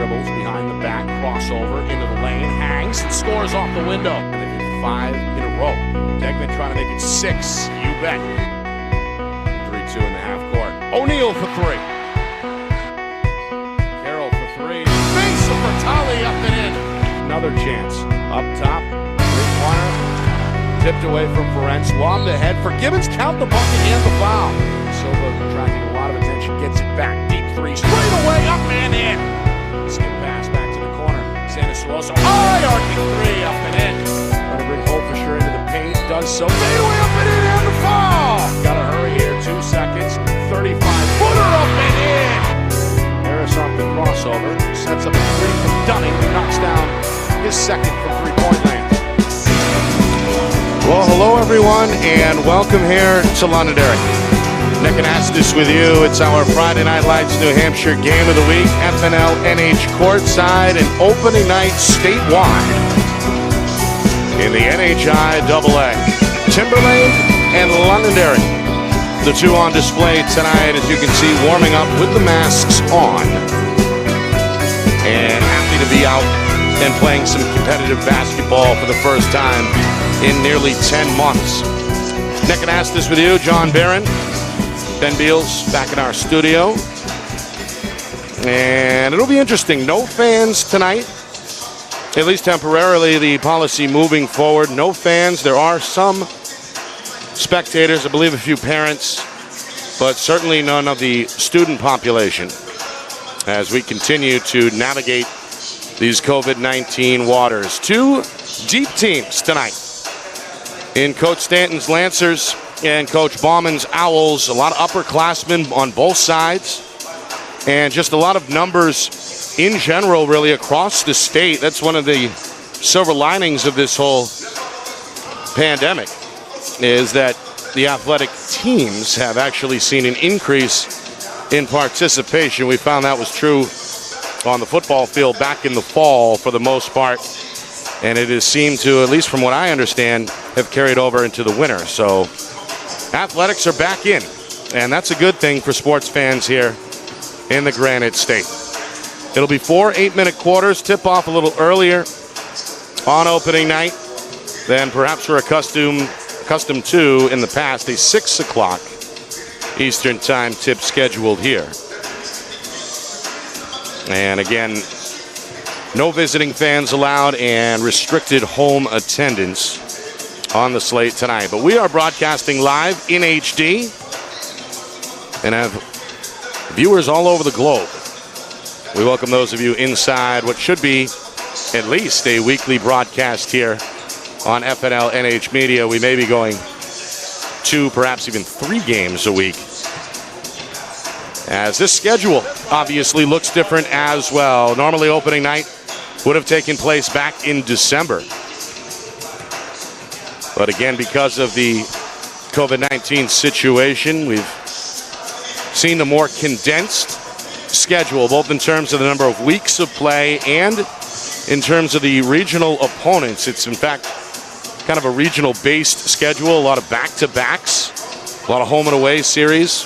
dribbles behind the back, crossover into the lane, hangs and scores off the window. And they get 5 in a row. Degman trying to make it 6. You bet. 3-2 in the half court. O'Neal for 3. Carroll for 3. Face of Bertali up and in. Another chance. Up top. 3-pointer. Tipped away from Ferencz. Lobbed ahead for Gibbons. Count the bucket and the foul. Silva attracting a lot of attention. Gets it back. Deep 3. Straight away. Up and in. Skip pass back to the corner. Sanasuoso. High arcing 3. Up and in. Trying to bring Holfischer into the paint. Does so. Fade away. Up and in. And the foul. Gotta hurry here. 2 seconds. 35-footer. Up and in. Harris off the crossover. Sets up a 3 from Dunning. Who knocks down his second from 3-point range. Well, hello everyone, and welcome here to Londonderry. Nick and Astis with you. It's our Friday Night Lights New Hampshire Game of the Week. FNLNH Courtside, and opening night statewide in the NHI AA. Timberlane and Londonderry, the two on display tonight, as you can see, warming up with the masks on. And happy to be out and playing some competitive basketball for the first time in nearly 10 months. Nick and Astis with you, John Barron, Ben Beals back in our studio. And it'll be interesting. No fans tonight, at least temporarily, the policy moving forward. No fans. There are some spectators, I believe a few parents, but certainly none of the student population as we continue to navigate these COVID-19 waters. 2 deep teams tonight in Coach Stanton's Lancers and Coach Bauman's Owls. A lot of upperclassmen on both sides, and just a lot of numbers in general, really, across the state. That's one of the silver linings of this whole pandemic, is that the athletic teams have actually seen an increase in participation. We found that was true on the football field back in the fall for the most part, and it has seemed to, at least from what I understand, have carried over into the winter. So athletics are back in, and that's a good thing for sports fans here in the Granite State. It'll be 4 8-minute quarters, tip off a little earlier on opening night than perhaps we're accustomed to in the past. A 6 o'clock Eastern time tip scheduled here. And again, no visiting fans allowed and restricted home attendance on the slate tonight. But we are broadcasting live in HD and have viewers all over the globe. We welcome those of you inside what should be at least a weekly broadcast here on FNLNH Media. We may be going 2, perhaps even 3 games a week, as this schedule obviously looks different as well. Normally opening night would have taken place back in December. But again, because of the COVID-19 situation, we've seen a more condensed schedule, both in terms of the number of weeks of play and in terms of the regional opponents. It's in fact kind of a regional-based schedule, a lot of back-to-backs, a lot of home and away series,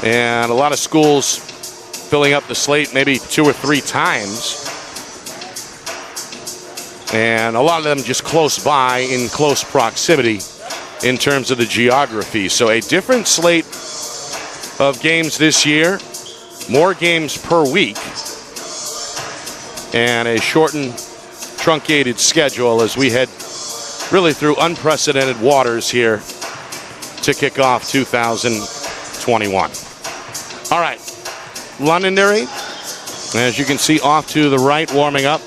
and a lot of schools filling up the slate maybe 2 or 3 times. And a lot of them just close by, in close proximity in terms of the geography. So a different slate of games this year, more games per week, and a shortened, truncated schedule as we head really through unprecedented waters here to kick off 2021. All right, Londonderry, as you can see, off to the right, warming up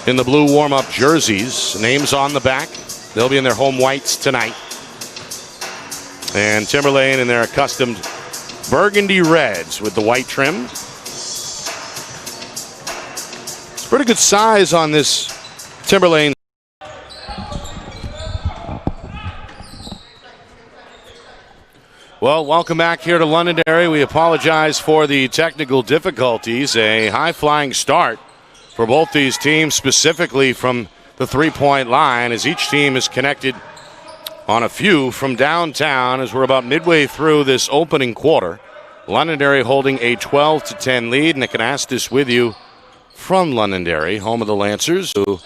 in the blue warm-up jerseys. Names on the back. They'll be in their home whites tonight. And Timberlane in their accustomed burgundy reds with the white trim. It's pretty good size on this Timberlane. Well, welcome back here to Londonderry. We apologize for the technical difficulties. A high-flying start for both these teams, specifically from the three-point line, as each team is connected on a few from downtown as we're about midway through this opening quarter. Londonderry holding a 12-10 lead. Nick Anastas with you from Londonderry, home of the Lancers, who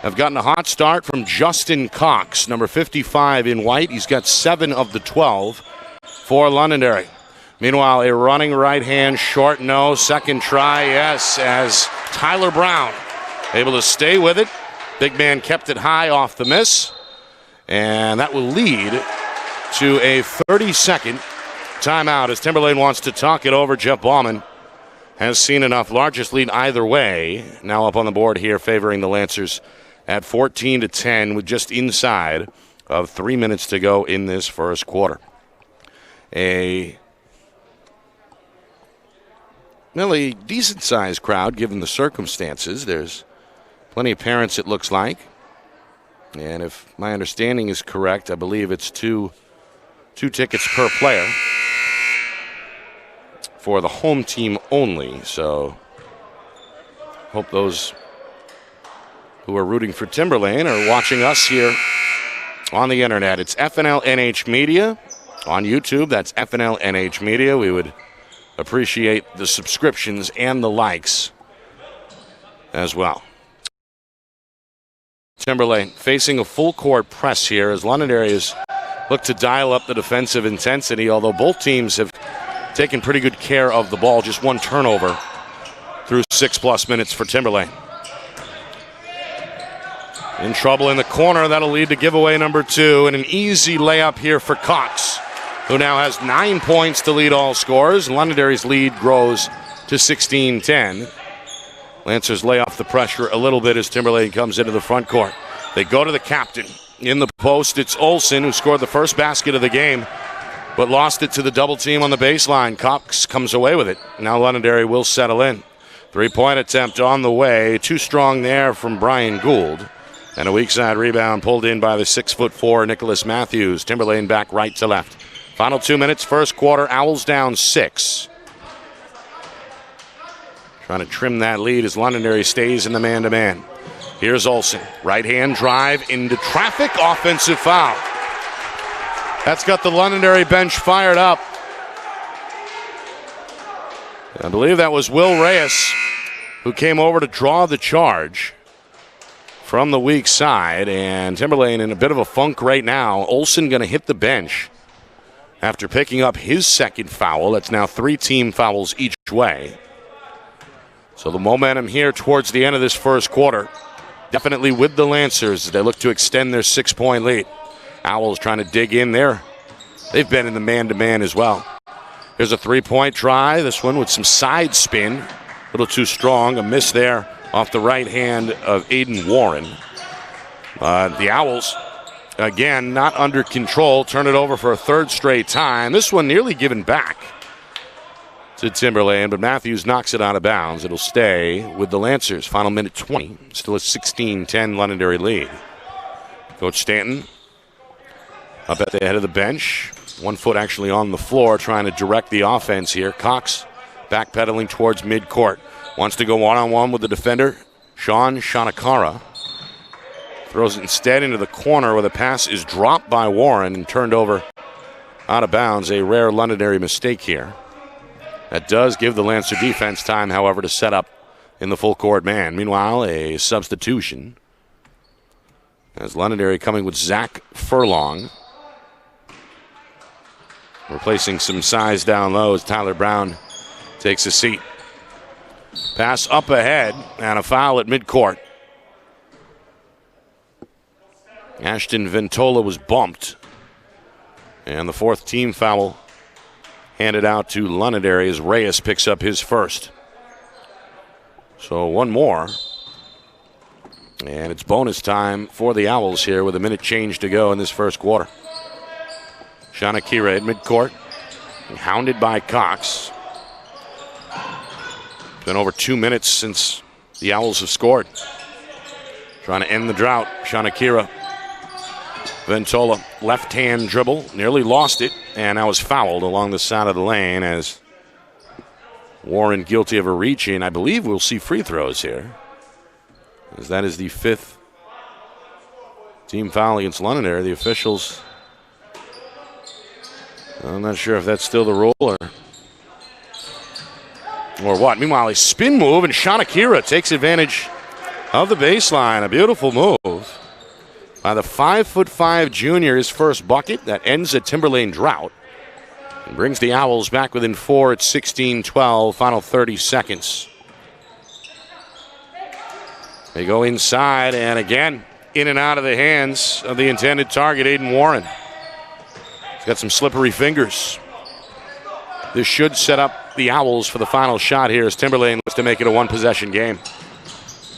have gotten a hot start from Justin Cox, number 55 in white. He's got 7 of the 12 for Londonderry. Meanwhile, a running right hand, short no, second try, yes, as Tyler Brown able to stay with it. Big man kept it high off the miss, and that will lead to a 30-second timeout as Timberlane wants to talk it over. Jeff Bauman has seen enough. Largest lead either way. Now up on the board here, favoring the Lancers at 14-10 with just inside of 3 minutes to go in this first quarter. A really decent-sized crowd given the circumstances. There's plenty of parents, it looks like. And if my understanding is correct, I believe it's two tickets per player for the home team only. So hope those who are rooting for Timberlane are watching us here on the internet. It's FNLNH Media on YouTube. That's FNLNH Media. We would appreciate the subscriptions and the likes as well. Timberlane facing a full court press here as Londonderry has looked to dial up the defensive intensity, although both teams have taken pretty good care of the ball. Just one turnover through 6+ minutes for Timberlane. In trouble in the corner, that'll lead to giveaway number 2, and an easy layup here for Cox, who now has 9 points to lead all scorers. Londonderry's lead grows to 16-10. Lancers lay off the pressure a little bit as Timberlane comes into the front court. They go to the captain. In the post, it's Olsen, who scored the first basket of the game, but lost it to the double team on the baseline. Cox comes away with it. Now Londonderry will settle in. 3-point attempt on the way. Too strong there from Brian Gould. And a weak side rebound pulled in by the 6'4" Nicholas Matthews. Timberlane back right to left. Final 2 minutes, first quarter. Owls down 6. Trying to trim that lead as Londonderry stays in the man-to-man. Here's Olsen. Right-hand drive into traffic. Offensive foul. That's got the Londonderry bench fired up. I believe that was Will Reyes who came over to draw the charge from the weak side. And Timberlane in a bit of a funk right now. Olsen going to hit the bench after picking up his second foul. That's now 3 team fouls each way. So the momentum here towards the end of this first quarter, definitely with the Lancers as they look to extend their 6-point lead. Owls trying to dig in there. They've been in the man-to-man as well. Here's a 3-point try. This one with some side spin. A little too strong. A miss there off the right hand of Aiden Warren. The Owls, again, not under control. Turn it over for a third straight time. This one nearly given back to Timberlane, but Matthews knocks it out of bounds. It'll stay with the Lancers. Final minute 20. Still a 16-10 Londonderry lead. Coach Stanton up at the head of the bench. 1 foot actually on the floor trying to direct the offense here. Cox backpedaling towards midcourt. Wants to go one-on-one with the defender, Sean Shanakara. Throws it instead into the corner where the pass is dropped by Warren and turned over out of bounds. A rare Londonderry mistake here. That does give the Lancer defense time, however, to set up in the full court man. Meanwhile, a substitution as Londonderry coming with Zach Furlong, replacing some size down low as Tyler Brown takes a seat. Pass up ahead and a foul at midcourt. Ashton Ventola was bumped, and the 4th team foul handed out to Londonderry as Reyes picks up his first. So one more. And it's bonus time for the Owls here with a minute change to go in this first quarter. Shanakira at midcourt, hounded by Cox. It's been over 2 minutes since the Owls have scored. Trying to end the drought, Shanakira. Ventola, left-hand dribble, nearly lost it, and now was fouled along the side of the lane as Warren guilty of a reach in. I believe we'll see free throws here, as that is the 5th team foul against Londonderry. The officials, I'm not sure if that's still the rule or Or what? Meanwhile, a spin move, and Shanakira takes advantage of the baseline. A beautiful move by the 5'5" junior, his first bucket. That ends a Timberlane drought and brings the Owls back within 4 at 16-12. Final 30 seconds. They go inside, and again, in and out of the hands of the intended target, Aiden Warren. He's got some slippery fingers. This should set up the Owls for the final shot here as Timberlane looks to make it a one-possession game.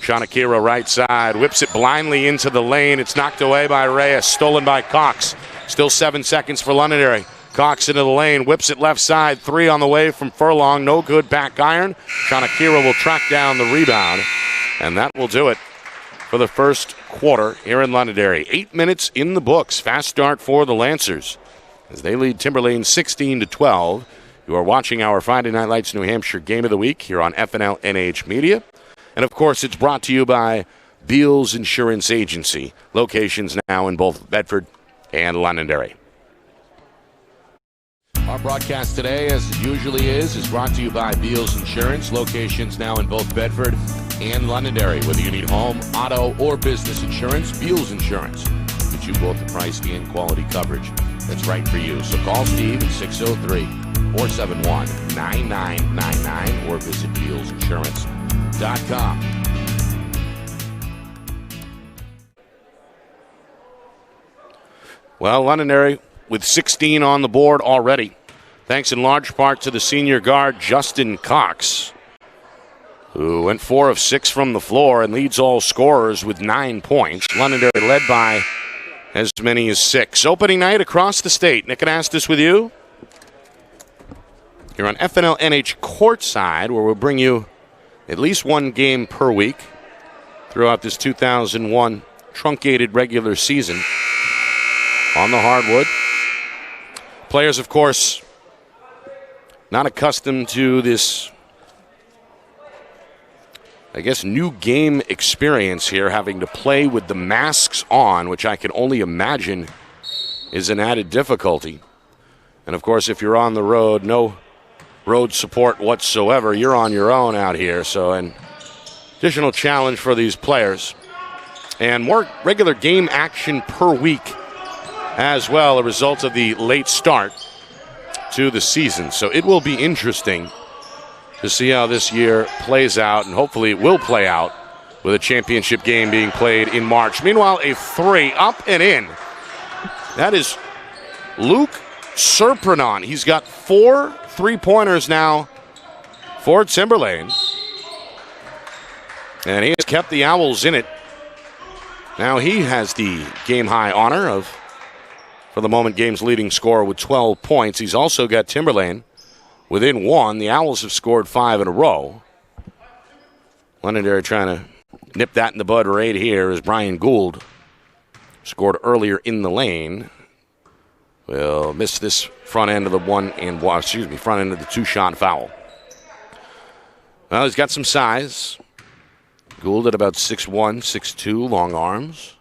Shanakira right side, whips it blindly into the lane. It's knocked away by Reyes, stolen by Cox. Still 7 seconds for Londonderry. Cox into the lane, whips it left side. 3 on the way from Furlong. No good, back iron. Shanakira will track down the rebound, and that will do it for the first quarter here in Londonderry. 8 minutes in the books. Fast start for the Lancers as they lead Timberlane 16-12. You are watching our Friday Night Lights New Hampshire Game of the Week here on FNLNH Media. And, of course, it's brought to you by Beals Insurance Agency. Locations now in both Bedford and Londonderry. Our broadcast today, as it usually is brought to you by Beals Insurance. Locations now in both Bedford and Londonderry. Whether you need home, auto, or business insurance, Beals Insurance gives you both the price and quality coverage that's right for you. So call Steve at 603-471-9999 or visit BealsInsurance.com. Well, Londonderry with 16 on the board already, thanks in large part to the senior guard Justin Cox, who went 4 of 6 from the floor and leads all scorers with 9 points. Londonderry led by as many as 6. Opening night across the state. Nick Anastas with you here on FNLNH Courtside, where we'll bring you at least one game per week throughout this 2001 truncated regular season on the hardwood. Players, of course, not accustomed to this, I guess, new game experience here, having to play with the masks on, which I can only imagine is an added difficulty. And, of course, if you're on the road, no road support whatsoever. You're on your own out here, so an additional challenge for these players. And more regular game action per week as well, a result of the late start to the season. So it will be interesting to see how this year plays out, and hopefully it will play out with a championship game being played in March. Meanwhile, a 3 up and in. That is Luke Serpranon. He's got 4 3-pointers now for Timberlane, and he has kept the Owls in it. Now he has the game-high honor of, for the moment, game's leading scorer with 12 points. He's also got Timberlane within 1. The Owls have scored 5 in a row. Londonderry trying to nip that in the bud right here as Brian Gould scored earlier in the lane. Will miss this front end of the front end of the 2-shot foul. Well, he's got some size. Gould at about 6'1", 6'2", long arms.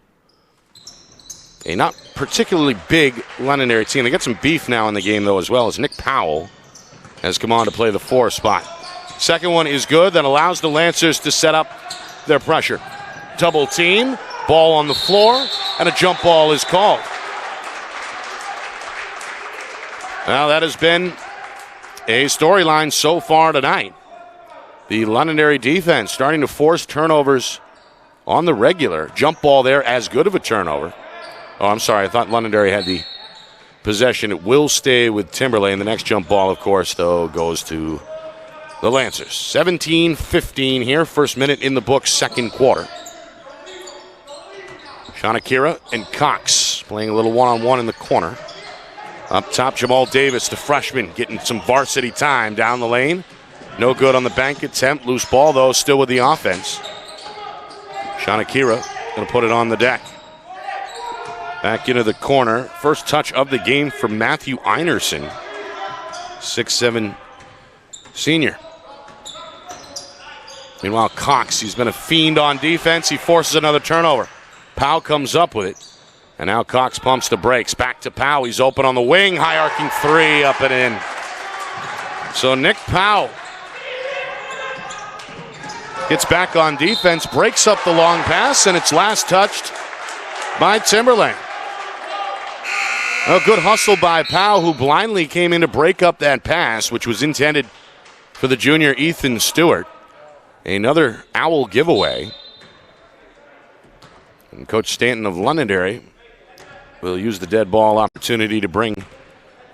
A not particularly big Londonderry team. They got some beef now in the game, though, as well, as Nick Powell has come on to play the 4 spot. Second one is good. That allows the Lancers to set up their pressure. Double team, ball on the floor, and a jump ball is called. Well, that has been a storyline so far tonight. The Londonderry defense starting to force turnovers on the regular. Jump ball there, as good of a turnover. Oh, I'm sorry. I thought Londonderry had the possession. It will stay with Timberlane. The next jump ball, of course, though, goes to the Lancers. 17-15 here. First minute in the books, second quarter. Shanakira and Cox playing a little one-on-one in the corner. Up top, Jamal Davis, the freshman, getting some varsity time down the lane. No good on the bank attempt. Loose ball, though, still with the offense. Shanakira going to put it on the deck. Back into the corner. First touch of the game for Matthew Einerson, 6'7" senior. Meanwhile, Cox, he's been a fiend on defense. He forces another turnover. Powell comes up with it. And now Cox pumps the brakes. Back to Powell. He's open on the wing. High arcing 3 up and in. So Nick Powell Gets back on defense, breaks up the long pass, and it's last touched by Timberlane. A good hustle by Powell, who blindly came in to break up that pass, which was intended for the junior Ethan Stewart. Another Owl giveaway. And Coach Stanton of Londonderry will use the dead ball opportunity to bring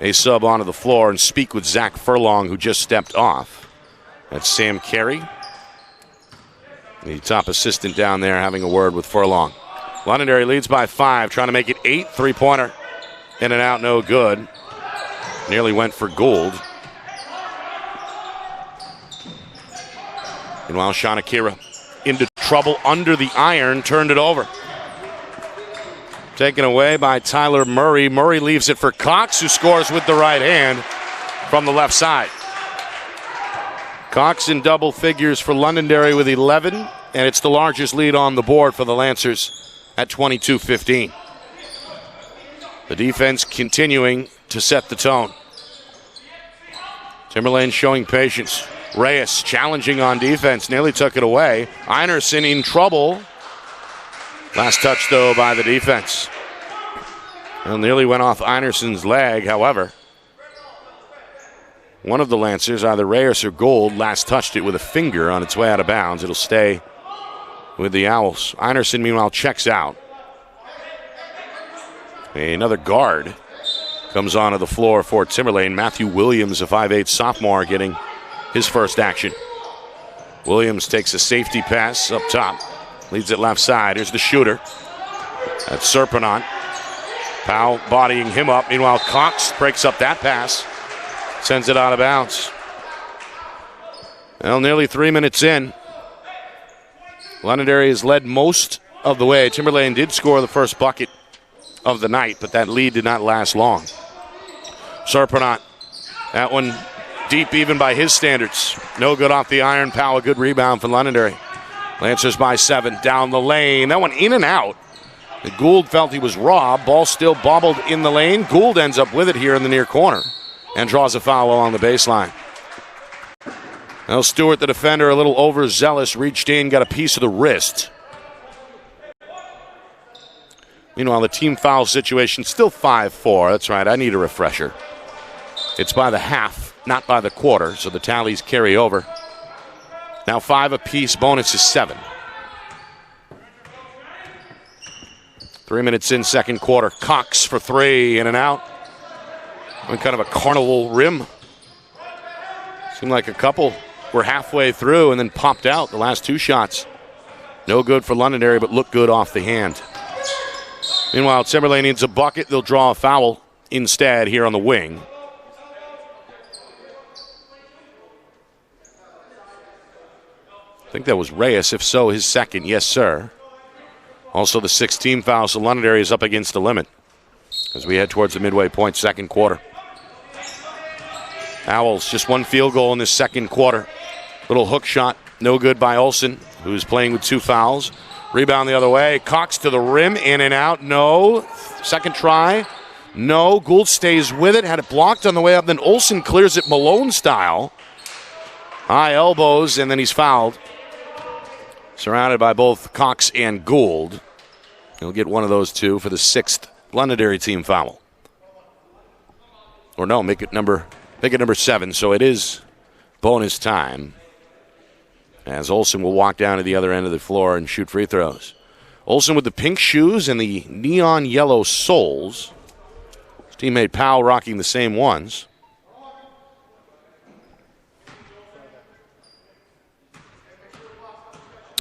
a sub onto the floor and speak with Zach Furlong, who just stepped off. That's Sam Carey, the top assistant down there, having a word with Furlong. Londonderry leads by 5, trying to make it 8. Three-pointer. In and out, no good. Nearly went for Gould. Meanwhile, Shanakira into trouble under the iron, turned it over. Taken away by Tyler Murray. Murray leaves it for Cox, who scores with the right hand from the left side. Cox in double figures for Londonderry with 11, and it's the largest lead on the board for the Lancers at 22-15. The defense continuing to set the tone. Timberlane showing patience. Reyes challenging on defense, nearly took it away. Einerson in trouble. Last touch, though, by the defense. Well, nearly went off Einerson's leg, however. One of the Lancers, either Reyes or Gould, last touched it with a finger on its way out of bounds. It'll stay with the Owls. Einerson, meanwhile, checks out. Another guard comes onto the floor for Timberlane. Matthew Williams, a 5'8 sophomore, getting his first action. Williams takes a safety pass up top. Leads it left side. Here's the shooter. That's Serpenant. Powell bodying him up. Meanwhile, Cox breaks up that pass. Sends it out of bounds. Well, nearly 3 minutes in. Londonderry has led most of the way. Timberlane did score the first bucket of the night, but that lead did not last long. Serpenant. That one deep even by his standards. No good off the iron. Powell, a good rebound for Londonderry. Lancers by 7 down the lane. That one in and out. Gould felt he was robbed. Ball still bobbled in the lane. Gould ends up with it here in the near corner and draws a foul along the baseline. Now Stewart, the defender, a little overzealous, reached in, got a piece of the wrist. Meanwhile, the team foul situation still 5-4. That's right, I need a refresher. It's by the half, not by the quarter, so the tallies carry over. Now 5 apiece, bonus is 7. 3 minutes in, second quarter. Cox for 3, in and out. On kind of a carnival rim. Seemed like a couple were halfway through and then popped out the last 2 shots. No good for Londonderry, but looked good off the hand. Meanwhile, Timberlane needs a bucket. They'll draw a foul instead here on the wing. I think that was Reyes. If so, his second. Yes, sir. Also the 6th team foul, so Londonderry is up against the limit as we head towards the midway point, second quarter. Owls just 1 field goal in this second quarter. Little hook shot, no good by Olsen, who's playing with 2 fouls. Rebound the other way. Cox to the rim, in and out. No. Second try. No. Gould stays with it. Had it blocked on the way up. Then Olsen clears it Malone style. High elbows, and then he's fouled. Surrounded by both Cox and Gould. He'll get one of those 2 for the 6th Londonderry team foul. Or no, make it number 7. So it is bonus time. As Olsen will walk down to the other end of the floor and shoot free throws. Olsen with the pink shoes and the neon yellow soles. His teammate Powell rocking the same ones.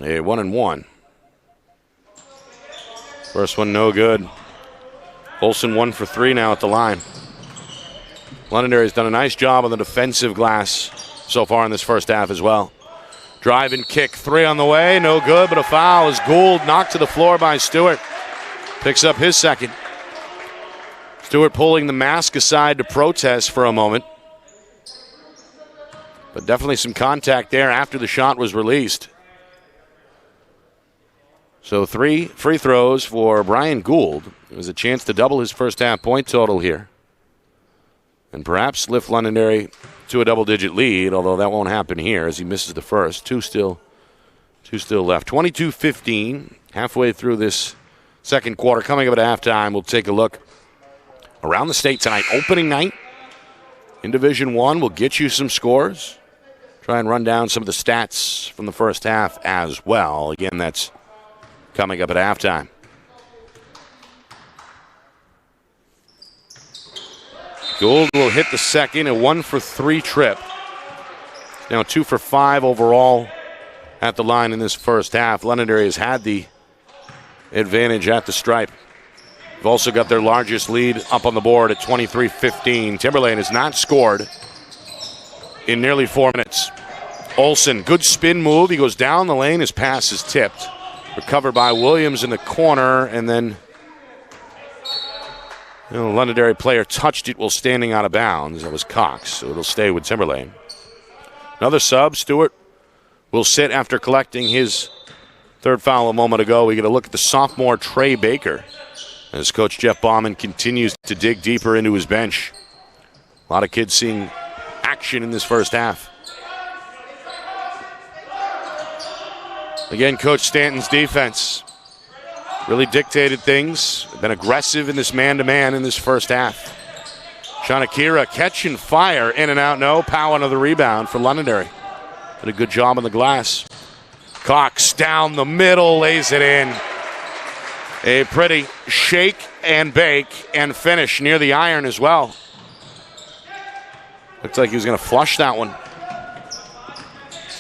A 1-and-1. First one no good. Olsen 1 for 3 now at the line. Londonderry's done a nice job on the defensive glass so far in this first half as well. Drive and kick, 3 on the way, no good, but a foul as Gould knocked to the floor by Stewart. Picks up his second. Stewart pulling the mask aside to protest for a moment. But definitely some contact there after the shot was released. So 3 free throws for Brian Gould. It was a chance to double his first half point total here. And perhaps lift Londonderry to a double-digit lead, although that won't happen here as he misses the first. 2 still Two still left. 22-15, halfway through this second quarter. Coming up at halftime, we'll take a look around the state tonight. Opening night in Division I. We'll get you some scores. Try and run down some of the stats from the first half as well. Again, that's coming up at halftime. Gould will hit the second, a 1-for-3 trip. Now 2 for 5 overall at the line in this first half. Londonderry has had the advantage at the stripe. They've also got their largest lead up on the board at 23-15. Timberlane has not scored in nearly 4 minutes. Olsen, good spin move. He goes down the lane. His pass is tipped. Recovered by Williams in the corner, and then the Londonderry player touched it while standing out of bounds. That was Cox, so it'll stay with Timberlane. Another sub. Stewart will sit after collecting his third foul a moment ago. We get a look at the sophomore Trey Baker as Coach Jeff Bauman continues to dig deeper into his bench. A lot of kids seeing action in this first half. Again, Coach Stanton's defense really dictated things. Been aggressive in this man-to-man in this first half. Shanakira catch and fire, in and out, no. Powell another rebound for Londonderry. Did a good job on the glass. Cox down the middle, lays it in. A pretty shake and bake and finish near the iron as well. Looks like he was going to flush that one.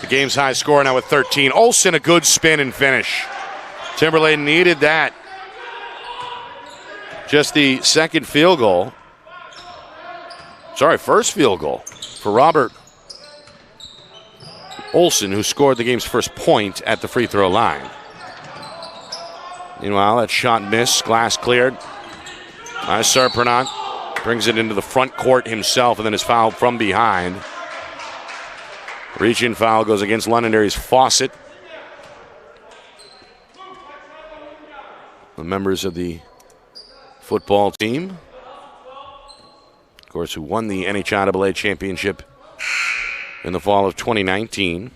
The game's high score now with 13. Olsen, a good spin and finish. Timberlane needed that. Just the second field goal. First field goal for Robert Olsen, who scored the game's first point at the free throw line. Meanwhile, that shot missed. Glass cleared. Sarpernant brings it into the front court himself and then is fouled from behind. Reach-in foul goes against Londonderry's Fawcett. The members of the football team, of course, who won the NHIAA championship in the fall of 2019.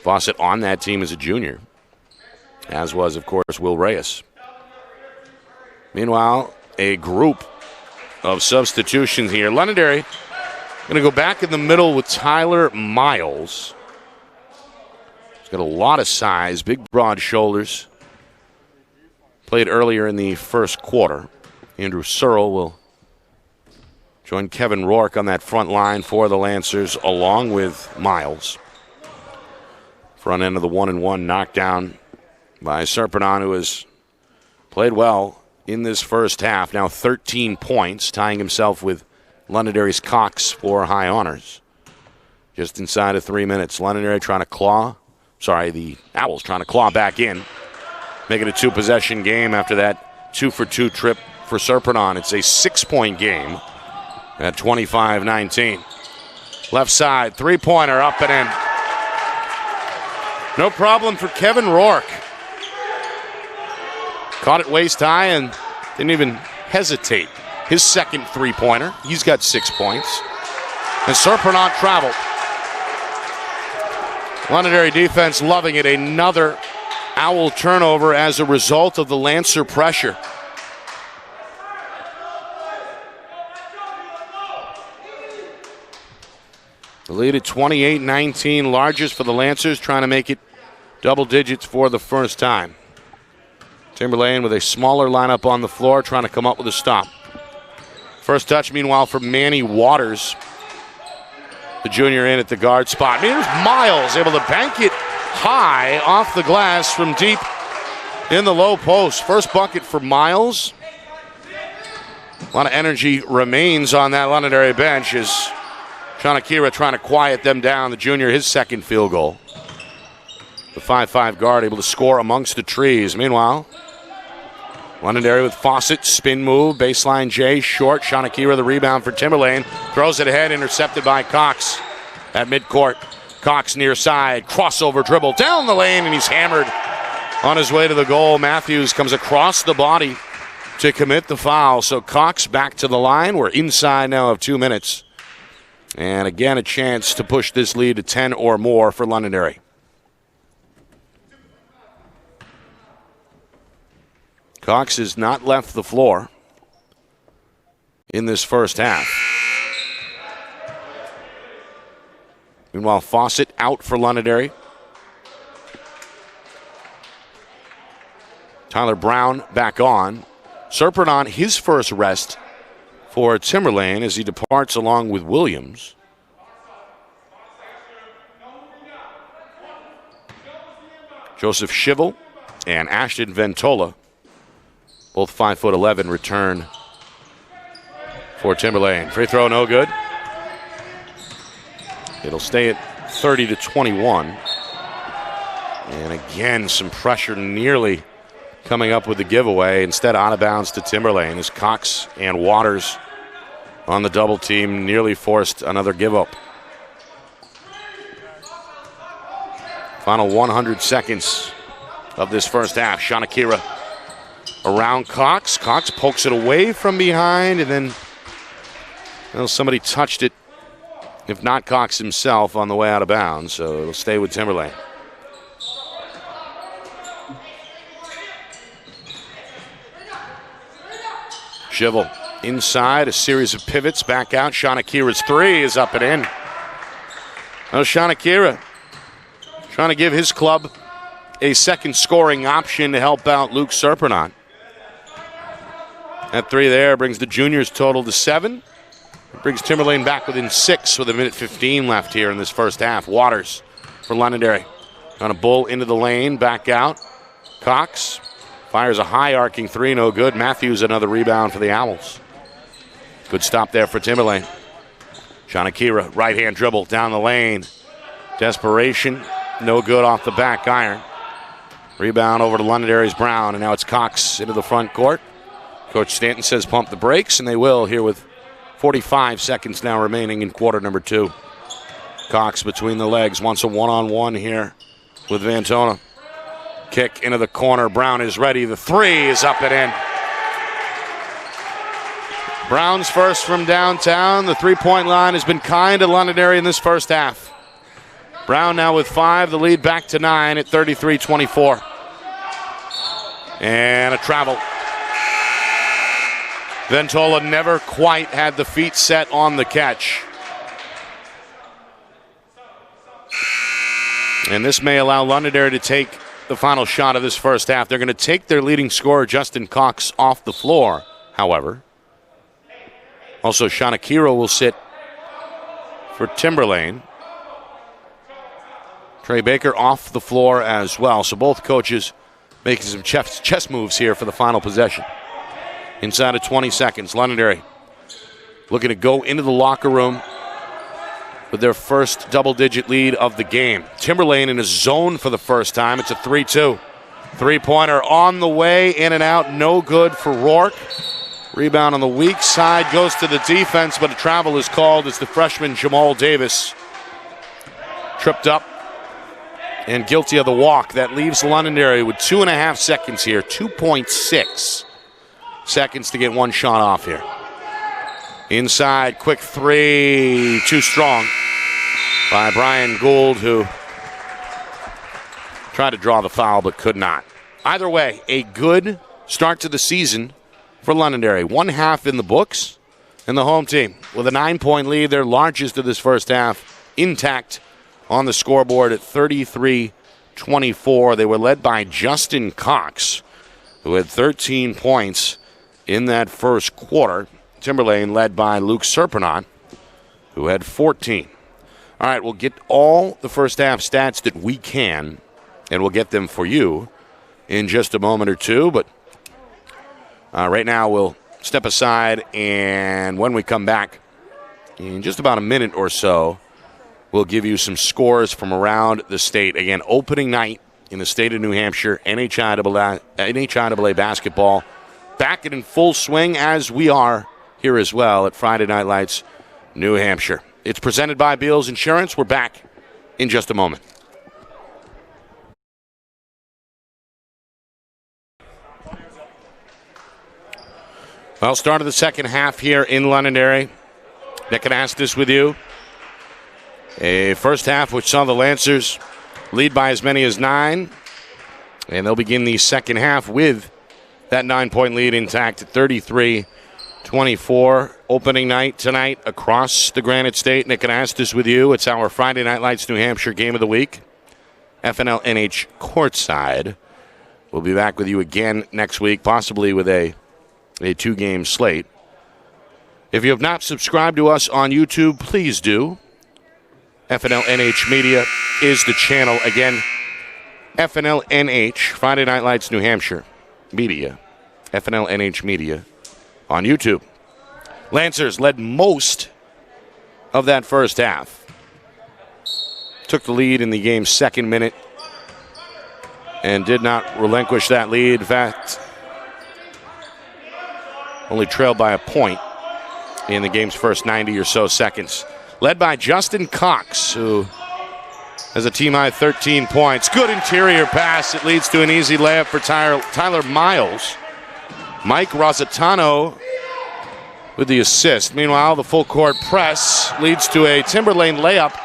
Fawcett on that team as a junior, as was, of course, Will Reyes. Meanwhile, a group of substitutions here. Londonderry going to go back in the middle with Tyler Miles. He's got a lot of size, big, broad shoulders. Played earlier in the first quarter. Andrew Searle will join Kevin Rourke on that front line for the Lancers, along with Miles. Front end of the 1-and-1 knockdown by Sarpernant, who has played well in this first half. Now 13 points, tying himself with Londonderry's Cox for high honors. Just inside of 3 minutes. Londonderry trying to claw. The Owls trying to claw back in. Make it a 2-possession game after that 2-for-2 trip for Sarpernant. It's a 6-point game at 25-19. Left side, three-pointer up and in. No problem for Kevin Rourke. Caught it waist high and didn't even hesitate. His second three-pointer. He's got 6 points. And Sarpernant traveled. Londonderry defense loving it. Another Owl turnover as a result of the Lancer pressure. The lead at 28-19, largest for the Lancers, trying to make it double digits for the first time. Timberlane with a smaller lineup on the floor, trying to come up with a stop. First touch, meanwhile, for Manny Waters, the junior in at the guard spot. Here's Miles able to bank it high off the glass from deep in the low post. First bucket for Miles. A lot of energy remains on that Londonderry bench as Shanakira trying to quiet them down. The junior, his second field goal. The 5'5" guard able to score amongst the trees. Meanwhile, Londonderry with Fawcett, spin move, baseline J, short. Shanakira the rebound for Timberlane. Throws it ahead, intercepted by Cox at midcourt. Cox near side, crossover dribble down the lane, and he's hammered on his way to the goal. Matthews comes across the body to commit the foul. So Cox back to the line. We're inside now of 2 minutes. And again, a chance to push this lead to 10 or more for Londonderry. Cox has not left the floor in this first half. Meanwhile, Fawcett out for Londonderry. Tyler Brown back on. Serpent on his first rest for Timberlane as he departs along with Williams. Joseph Schivel and Ashton Ventola, both 5'11", return for Timberlane. Free throw, no good. It'll stay at 30-21. And again, some pressure nearly coming up with the giveaway. Instead, out of bounds to Timberlane as Cox and Waters on the double team nearly forced another give up. Final 100 seconds of this first half. Shanakira around Cox. Cox pokes it away from behind, and then somebody touched it, if not Cox himself, on the way out of bounds. So it'll stay with Timberlane. Schivel inside, a series of pivots, back out. Shanakira's three is up and in. Now Shanakira trying to give his club a second scoring option to help out Luke Serpent. That three there brings the juniors' total to 7. It brings Timberlane back within 6 with 1:15 left here in this first half. Waters for Londonderry. On a bull into the lane, back out. Cox fires a high arcing three, no good. Matthews another rebound for the Owls. Good stop there for Timberlane. Shanakira, right hand dribble down the lane. Desperation, no good off the back iron. Rebound over to Londonderry's Brown, and now it's Cox into the front court. Coach Stanton says pump the brakes, and they will here with 45 seconds now remaining in quarter number 2. Cox between the legs wants a one-on-one here with Vantona. Kick into the corner. Brown is ready. The three is up and in. Brown's first from downtown. The three-point line has been kind to Londonderry in this first half. Brown now with 5. The lead back to 9 at 33-24. And a travel. Ventola never quite had the feet set on the catch. And this may allow Londonderry to take the final shot of this first half. They're going to take their leading scorer, Justin Cox, off the floor, however. Also, Shanakira will sit for Timberlane. Trey Baker off the floor as well. So both coaches making some chess moves here for the final possession. Inside of 20 seconds, Londonderry looking to go into the locker room with their first double-digit lead of the game. Timberlane in a zone for the first time. It's a 3-2. Three-pointer on the way, in and out, no good for Rourke. Rebound on the weak side goes to the defense, but a travel is called as the freshman Jamal Davis tripped up and guilty of the walk. That leaves Londonderry with 2.5 seconds here, 2.6 seconds to get one shot off here. Inside, quick three, too strong by Brian Gould, who tried to draw the foul but could not. Either way, a good start to the season for Londonderry. 1 half in the books, and the home team with a 9-point lead, their largest of this first half, intact on the scoreboard at 33-24. They were led by Justin Cox, who had 13 points in that first quarter. Timberlane led by Luke Serpent, who had 14. All right, we'll get all the first half stats that we can, and we'll get them for you in just a moment or two. But right now we'll step aside, and when we come back in just about a minute or so, we'll give you some scores from around the state. Again, opening night in the state of New Hampshire, NHIAA basketball back in full swing as we are here as well at Friday Night Lights, New Hampshire. It's presented by Beals Insurance. We're back in just a moment. Well, start of the second half here in Londonderry. Nick can ask this with you. A first half which saw the Lancers lead by as many as 9. And they'll begin the second half with that 9-point lead intact at 33-24. Opening night tonight across the Granite State. Nick Anastas with you. It's our Friday Night Lights New Hampshire game of the week. FNLNH Courtside. We'll be back with you again next week, possibly with a 2-game slate. If you have not subscribed to us on YouTube, please do. FNLNH Media is the channel. Again, FNLNH, Friday Night Lights New Hampshire Media. FNLNH Media on YouTube. Lancers led most of that first half. Took the lead in the game's second minute and did not relinquish that lead. In fact, only trailed by a point in the game's first 90 or so seconds. Led by Justin Cox, who has a team-high 13 points. Good interior pass. It leads to an easy layup for Tyler Miles. Mike Rositano with the assist. Meanwhile, the full-court press leads to a Timberlane layup.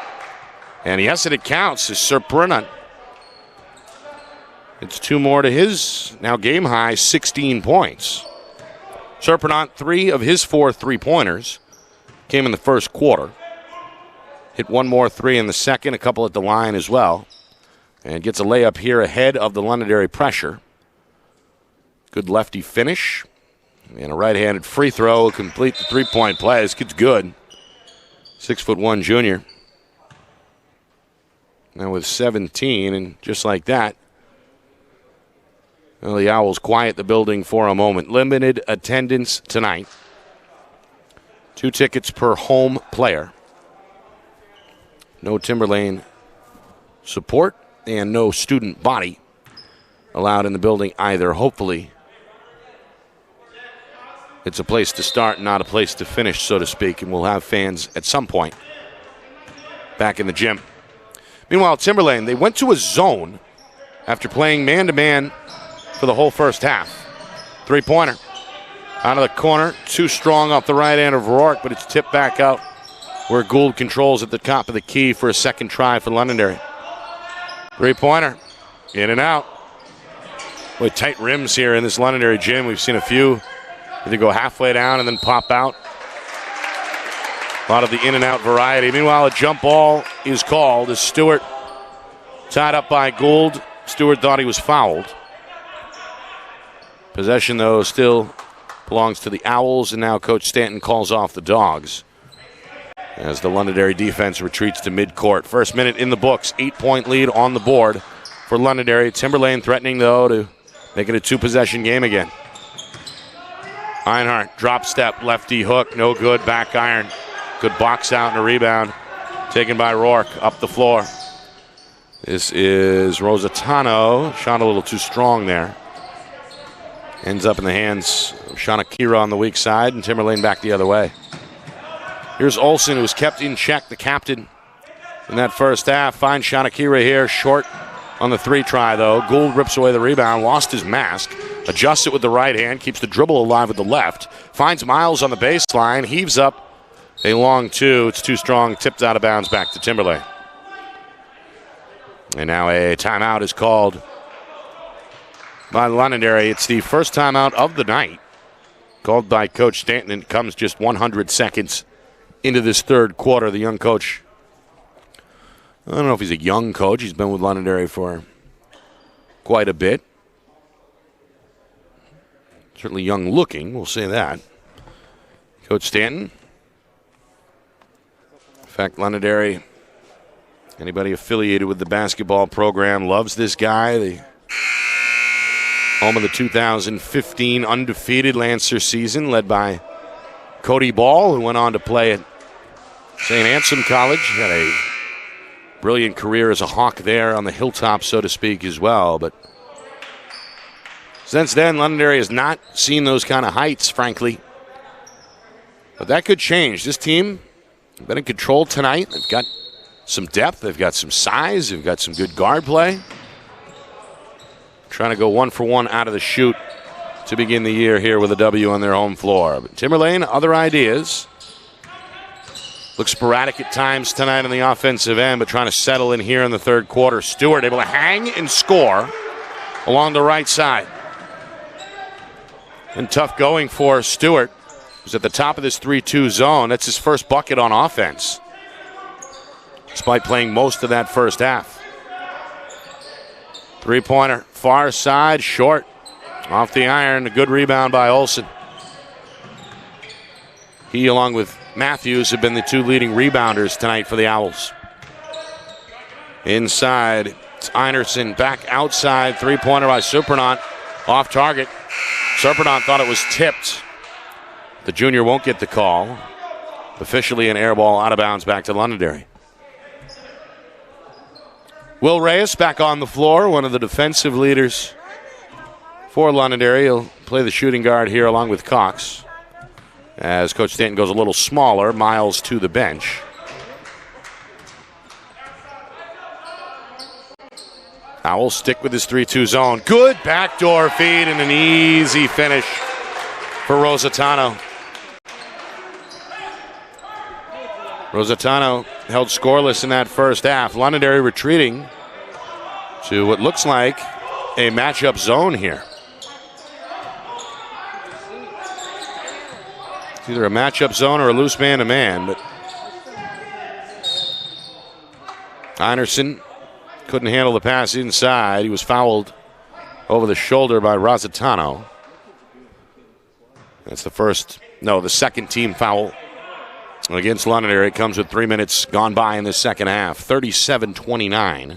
And yes, it counts as Serpernant. It's 2 more to his now game-high 16 points. Serpernant, 3 of his 4 3-pointers came in the first quarter. Hit 1 more 3 in the second, a couple at the line as well. And gets a layup here ahead of the Londonderry pressure. Good lefty finish. And a right-handed free throw will complete the 3-point play. This kid's good. 6'1" junior. Now with 17, and just like that, well, the Owls quiet the building for a moment. Limited attendance tonight. 2 tickets per home player. No Timberlane support and no student body allowed in the building either. Hopefully, it's a place to start, not a place to finish, so to speak, and we'll have fans at some point back in the gym. Meanwhile, Timberlane, they went to a zone after playing man-to-man for the whole first half. 3-pointer out of the corner, too strong off the right hand of Rourke, but it's tipped back out where Gould controls at the top of the key for a second try for Londonderry. 3-pointer, in and out. Boy, tight rims here in this Londonderry gym. We've seen a few either go halfway down and then pop out. A lot of the in and out variety. Meanwhile, a jump ball is called as Stewart tied up by Gould. Stewart thought he was fouled. Possession, though, still belongs to the Owls, and now Coach Stanton calls off the Dogs as the Londonderry defense retreats to midcourt. First minute in the books, 8-point lead on the board for Londonderry. Timberlane threatening, though, to make it a 2-possession game again. Einhart, drop step, lefty hook, no good, back iron. Good box out and a rebound taken by Rourke up the floor. This is Rositano, shot a little too strong there. Ends up in the hands of Shanakira on the weak side, and Timberlane back the other way. Here's Olsen, who was kept in check, the captain in that first half. Finds Shanakira here, short on the 3 try, though. Gould rips away the rebound, lost his mask, adjusts it with the right hand, keeps the dribble alive with the left, finds Miles on the baseline, heaves up a long 2. It's too strong, tipped out of bounds back to Timberlane. And now a timeout is called by Londonderry. It's the first timeout of the night called by Coach Stanton, and it comes just 100 seconds into this third quarter. The young coach, I don't know if he's a young coach. He's been with Londonderry for quite a bit. Certainly young looking, we'll say that. Coach Stanton. In fact, Londonderry, anybody affiliated with the basketball program loves this guy. The home of the 2015 undefeated Lancer season, led by Cody Ball, who went on to play at St. Anselm College. Had a brilliant career as a Hawk there on the hilltop, so to speak, as well. But since then, Londonderry has not seen those kind of heights, frankly. But that could change. This team has been in control tonight. They've got some depth. They've got some size. They've got some good guard play. Trying to go 1-for-1 out of the chute to begin the year here with a W on their home floor. But Timberlane, other ideas. Looks sporadic at times tonight on the offensive end, but trying to settle in here in the third quarter. Stewart able to hang and score along the right side. And tough going for Stewart, who's at the top of this 3-2 zone. That's his first bucket on offense, despite playing most of that first half. Three-pointer, far side, short. Off the iron, a good rebound by Olsen. He, along with Matthews, have been the two leading rebounders tonight for the Owls. Inside, it's Einerson back outside. Three-pointer by Supernant, off target. Supernant thought it was tipped. The junior won't get the call. Officially an air ball out of bounds back to Londonderry. Will Reyes back on the floor, one of the defensive leaders for Londonderry. He'll play the shooting guard here along with Cox, as Coach Stanton goes a little smaller. Miles to the bench. Owls stick with his 3-2 zone. Good backdoor feed and an easy finish for Rosatano. Rosatano held scoreless in that first half. Londonderry retreating to what looks like a matchup zone here. It's either a matchup zone or a loose man-to-man, but Einerson couldn't handle the pass inside. He was fouled over the shoulder by Rosatano. That's the second team foul against Londonderry. It comes with 3 minutes gone by in the second half. 37-29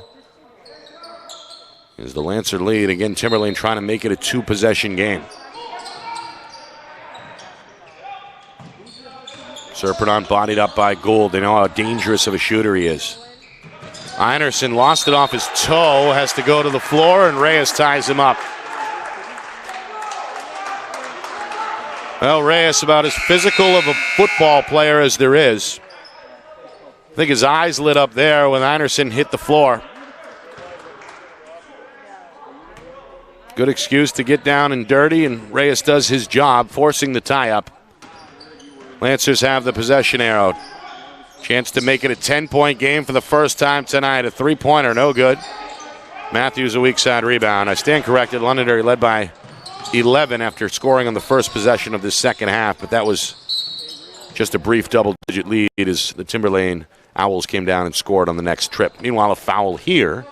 is the Lancer lead. Again, Timberlane trying to make it a two-possession game. Serpentine bodied up by Gould. They know how dangerous of a shooter he is. Einerson lost it off his toe, has to go to the floor, and Reyes ties him up. Well, Reyes about as physical of a football player as there is. I think his eyes lit up there when Einerson hit the floor. Good excuse to get down and dirty, and Reyes does his job, forcing the tie-up. Lancers have the possession arrow. Chance to make it a 10-point game for the first time tonight. A three-pointer, no good. Matthews a weak side rebound. I stand corrected. Londonderry led by 11 after scoring on the first possession of this second half, but that was just a brief double-digit lead as the Timberlane Owls came down and scored on the next trip. Meanwhile, a foul here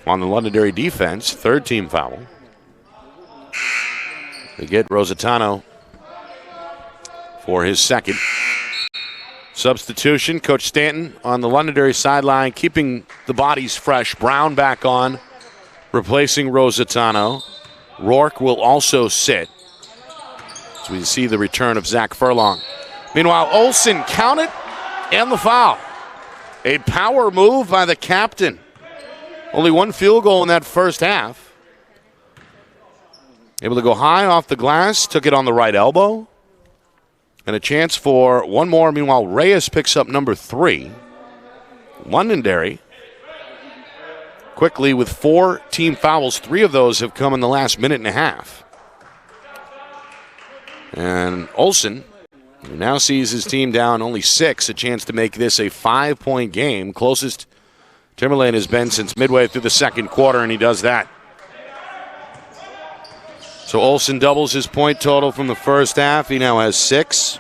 on the Londonderry defense, third team foul. They get Rosatano for his second. Substitution, Coach Stanton on the Londonderry sideline, keeping the bodies fresh. Brown back on, replacing Rosatano. Rourke will also sit, as we see the return of Zach Furlong. Meanwhile, Olsen counted and the foul. A power move by the captain. Only one field goal in that first half. Able to go high off the glass, took it on the right elbow. And a chance for one more. Meanwhile, Reyes picks up number 3. Londonderry quickly with 4 team fouls. 3 of those have come in the last minute and a half. And Olsen, who now sees his team down only 6, a chance to make this a 5-point game. Closest Timberlane has been since midway through the second quarter, and he does that. So Olsen doubles his point total from the first half. He now has 6.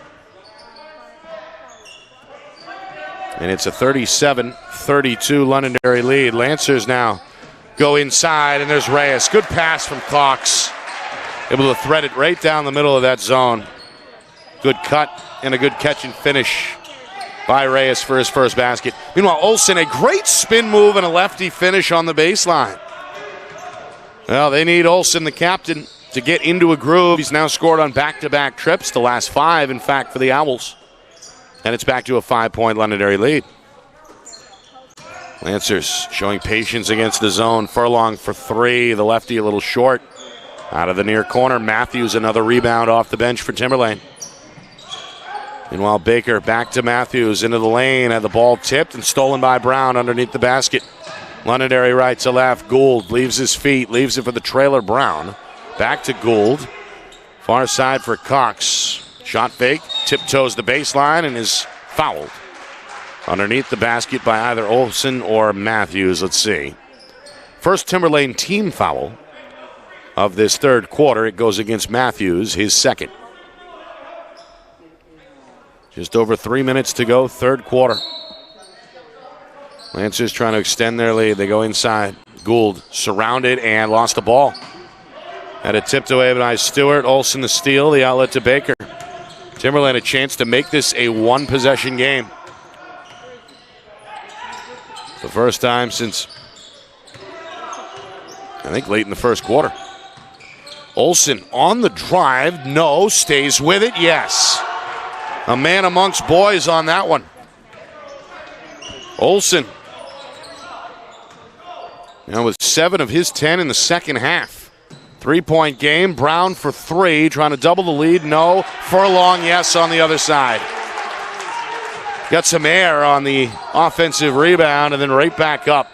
And it's a 37-32 Londonderry lead. Lancers now go inside, and there's Reyes. Good pass from Cox. Able to thread it right down the middle of that zone. Good cut and a good catch and finish by Reyes for his first basket. Meanwhile, Olsen, a great spin move and a lefty finish on the baseline. Well, they need Olsen, the captain, to get into a groove. He's now scored on back-to-back trips, the last 5, in fact, for the Owls. And it's back to a 5-point Londonderry lead. Lancers showing patience against the zone. Furlong for 3. The lefty a little short. Out of the near corner, Matthews another rebound off the bench for Timberlane. Meanwhile, Baker back to Matthews into the lane. Had the ball tipped and stolen by Brown underneath the basket. Londonderry right to left. Gould leaves his feet, leaves it for the trailer Brown. Back to Gould. Far side for Cox. Shot fake, tiptoes the baseline, and is fouled underneath the basket by either Olsen or Matthews. Let's see. First Timberlane team foul of this third quarter. It goes against Matthews, his second. Just over 3 minutes to go, third quarter. Lancers trying to extend their lead. They go inside. Gould surrounded and lost the ball. Had it tipped away by Stewart. Olsen the steal, the outlet to Baker. Timberlane a chance to make this a one-possession game. The first time since, I think, late in the first quarter. Olsen on the drive. No. Stays with it. Yes. A man amongst boys on that one. Olsen. Now with 7 of his 10 in the second half. 3-point game. Brown for 3. Trying to double the lead. No. Furlong, yes, on the other side. Got some air on the offensive rebound and then right back up.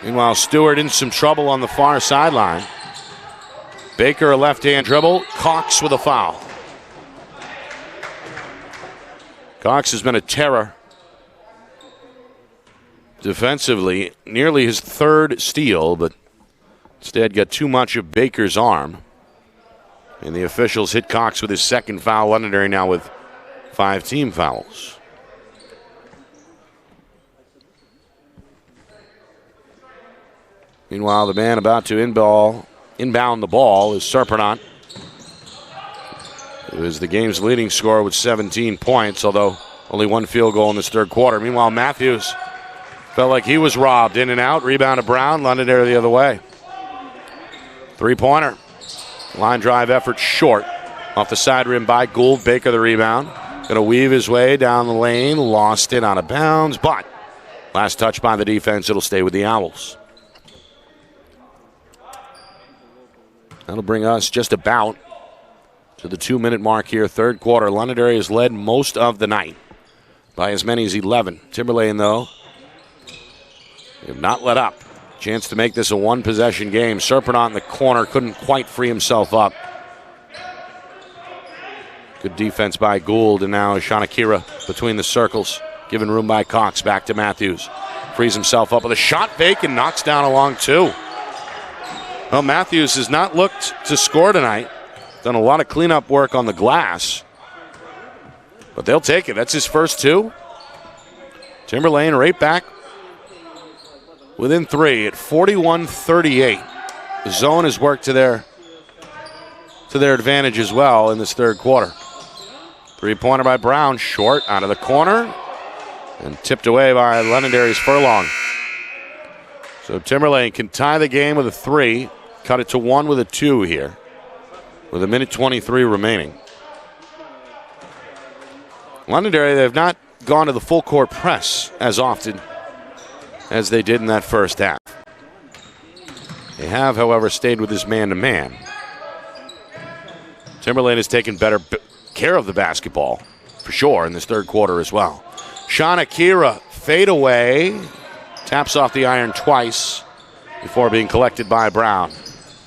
Meanwhile, Stewart in some trouble on the far sideline. Baker a left-hand dribble. Cox with a foul. Cox has been a terror defensively. Nearly his third steal, but instead got too much of Baker's arm. And the officials hit Cox with his second foul. Londonderry now with 5 team fouls. Meanwhile, the man about to inbound the ball is Serpernant, who is the game's leading scorer with 17 points, although only 1 field goal in this third quarter. Meanwhile, Matthews felt like he was robbed. In and out. Rebound to Brown. Londonderry the other way. 3-pointer. Line drive effort short. Off the side rim by Gould. Baker the rebound. Going to weave his way down the lane. Lost it out of bounds, but last touch by the defense. It'll stay with the Owls. That'll bring us just about to the 2-minute mark here. Third quarter. Londonderry has led most of the night by as many as 11. Timberlane, though, they have not let up. Chance to make this a one-possession game. Serpernant in the corner couldn't quite free himself up. Good defense by Gould, and now Shanakira between the circles. Given room by Cox. Back to Matthews. Frees himself up with a shot fake and knocks down a long 2. Well, Matthews has not looked to score tonight. Done a lot of cleanup work on the glass. But they'll take it. That's his first 2. Timberlane right back within 3 at 41-38. The zone has worked to their advantage as well in this third quarter. 3-pointer by Brown, short out of the corner and tipped away by Londonderry's Furlong. So Timberlane can tie the game with a 3, cut it to 1 with a 2 here, with 1:23 remaining. Londonderry, they have not gone to the full court press as often as they did in that first half. They have, however, stayed with this man-to-man. Timberlane has taken better care of the basketball, for sure, in this third quarter as well. Shanakira, fade away, taps off the iron twice before being collected by Brown.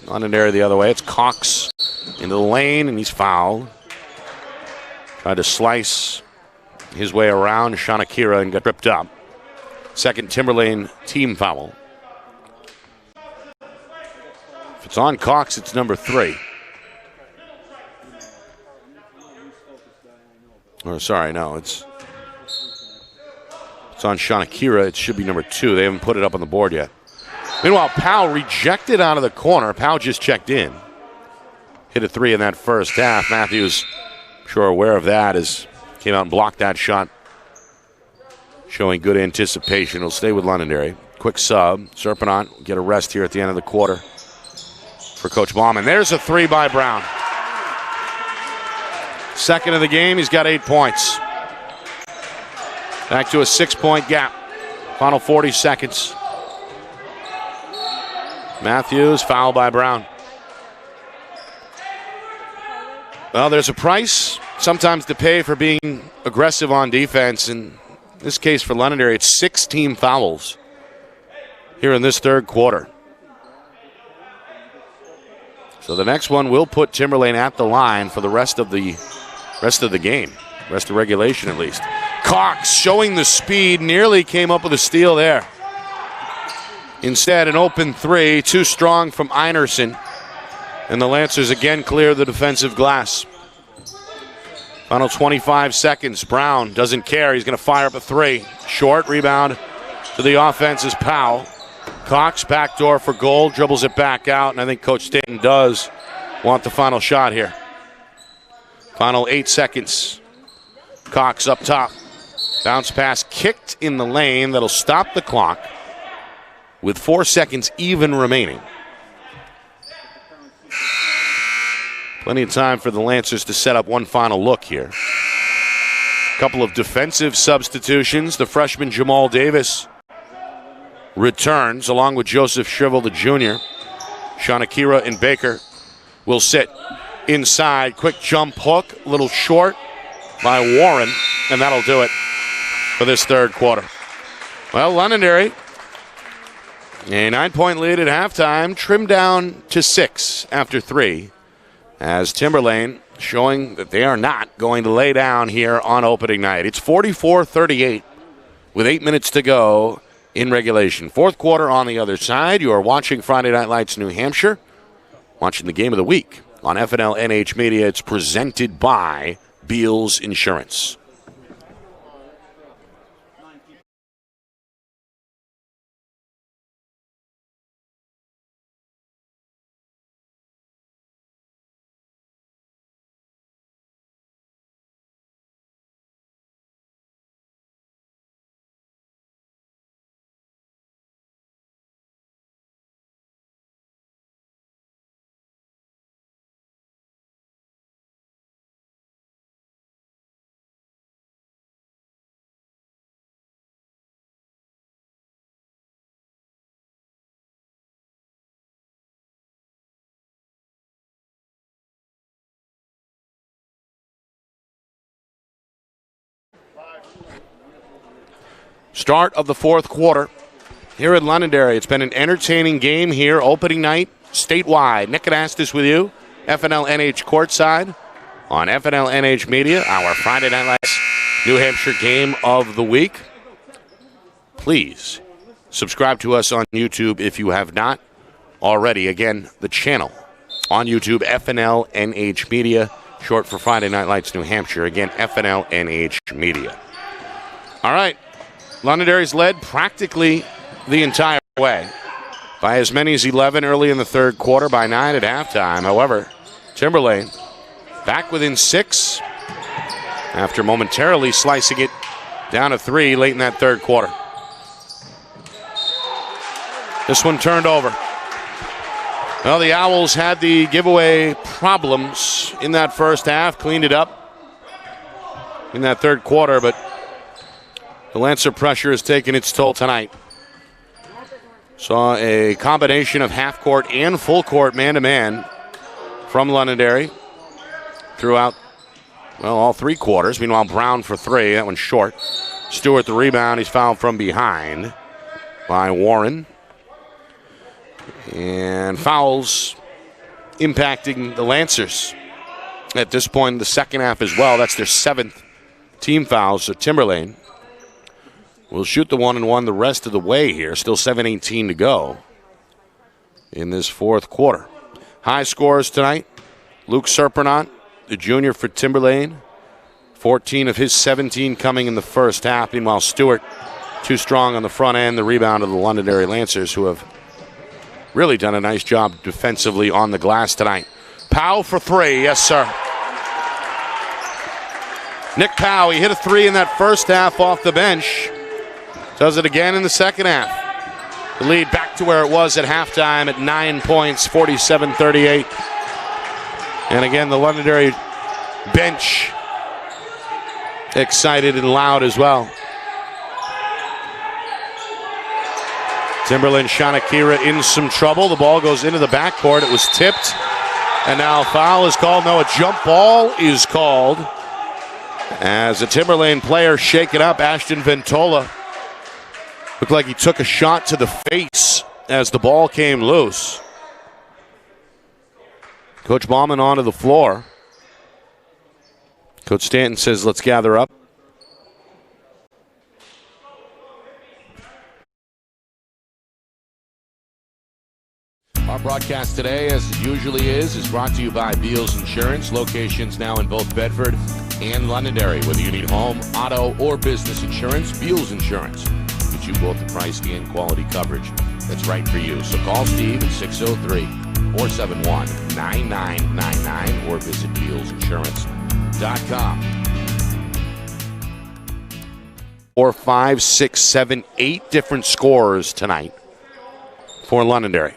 Londonderry the other way. It's Cox into the lane, and he's fouled. Tried to slice his way around Shanakira and got tripped up. Second Timberlane team foul. If it's on Cox, it's number 3. Or sorry, no, it's on Shanakira. It should be number 2. They haven't put it up on the board yet. Meanwhile, Powell rejected out of the corner. Powell just checked in. Hit a 3 in that first half. Matthews, sure aware of that, came out and blocked that shot. Showing good anticipation. He'll stay with Londonderry. Quick sub. Serpernant will get a rest here at the end of the quarter for Coach Bauman. There's a 3 by Brown. Second of the game. He's got 8 points. Back to a 6-point gap. Final 40 seconds. Matthews, foul by Brown. Well, there's a price sometimes to pay for being aggressive on defense. In this case for Londonderry, it's 6 team fouls here in this third quarter. So the next one will put Timberlane at the line for the rest of the game. Rest of regulation, at least. Cox showing the speed, nearly came up with a steal there. Instead, an open three, too strong from Einerson. And the Lancers again clear the defensive glass. Final 25 seconds. Brown doesn't care. He's going to fire up a three. Short rebound to the offense is Powell. Cox backdoor for goal, dribbles it back out, and I think Coach Stanton does want the final shot here. Final 8 seconds. Cox up top. Bounce pass kicked in the lane. That'll stop the clock with 4 seconds even remaining. Plenty of time for the Lancers to set up one final look here. A couple of defensive substitutions. The freshman Jamal Davis returns along with Joseph Shrivel, the junior. Shanakira and Baker will sit inside. Quick jump hook, a little short by Warren, and that'll do it for this third quarter. Well, Londonderry, a 9-point lead at halftime, trimmed down to 6 after 3, as Timberlane showing that they are not going to lay down here on opening night. It's 44-38 with 8 minutes to go in regulation. Fourth quarter on the other side. You are watching Friday Night Lights New Hampshire, watching the game of the week on FNLNH Media. It's presented by Beals Insurance. Start of the fourth quarter here at Londonderry. It's been an entertaining game here, opening night, statewide. Nick Anastas with you, FNLNH Courtside on FNLNH Media, our Friday Night Lights New Hampshire game of the week. Please subscribe to us on YouTube if you have not already. Again, the channel on YouTube, FNLNH Media, short for Friday Night Lights New Hampshire. Again, FNLNH Media. All right. Londonderry's led practically the entire way by as many as 11 early in the third quarter, by 9 at halftime. However, Timberlane back within 6 after momentarily slicing it down to 3 late in that third quarter. This one turned over. Well, the Owls had the giveaway problems in that first half, cleaned it up in that third quarter, but the Lancer pressure has taken its toll tonight. Saw a combination of half-court and full-court man-to-man from Londonderry throughout, well, all 3 quarters. Meanwhile, Brown for 3. That one's short. Stewart the rebound. He's fouled from behind by Warren. And fouls impacting the Lancers at this point in the second half as well. That's their 7th team foul. So Timberlane will shoot the 1-and-1 the rest of the way here. Still 7:18 to go in this fourth quarter. High scores tonight. Luke Serpernant, the junior for Timberlane. 14 of his 17 coming in the first half. Meanwhile, Stewart, too strong on the front end. The rebound of the Londonderry Lancers, who have really done a nice job defensively on the glass tonight. Powell for 3. Yes, sir. Nick Powell, he hit a 3 in that first half off the bench. Does it again in the second half. The lead back to where it was at halftime at 9 points, 47-38. And again, the Londonderry bench excited and loud as well. Timberlane Shanakira in some trouble. The ball goes into the backcourt. It was tipped. And now a foul is called. No, a jump ball is called as a Timberlane player shaken up. Ashton Ventola looked like he took a shot to the face as the ball came loose. Coach Bauman onto the floor. Coach Stanton says, let's gather up. Our broadcast today, as it usually is brought to you by Beals Insurance. Locations now in both Bedford and Londonderry. Whether you need home, auto, or business insurance, Beals Insurance gets you both the price and quality coverage that's right for you. So call Steve at 603-471-9999 or visit BealsInsurance.com. 4, 5, 6, 7, 8 different scorers tonight for Londonderry.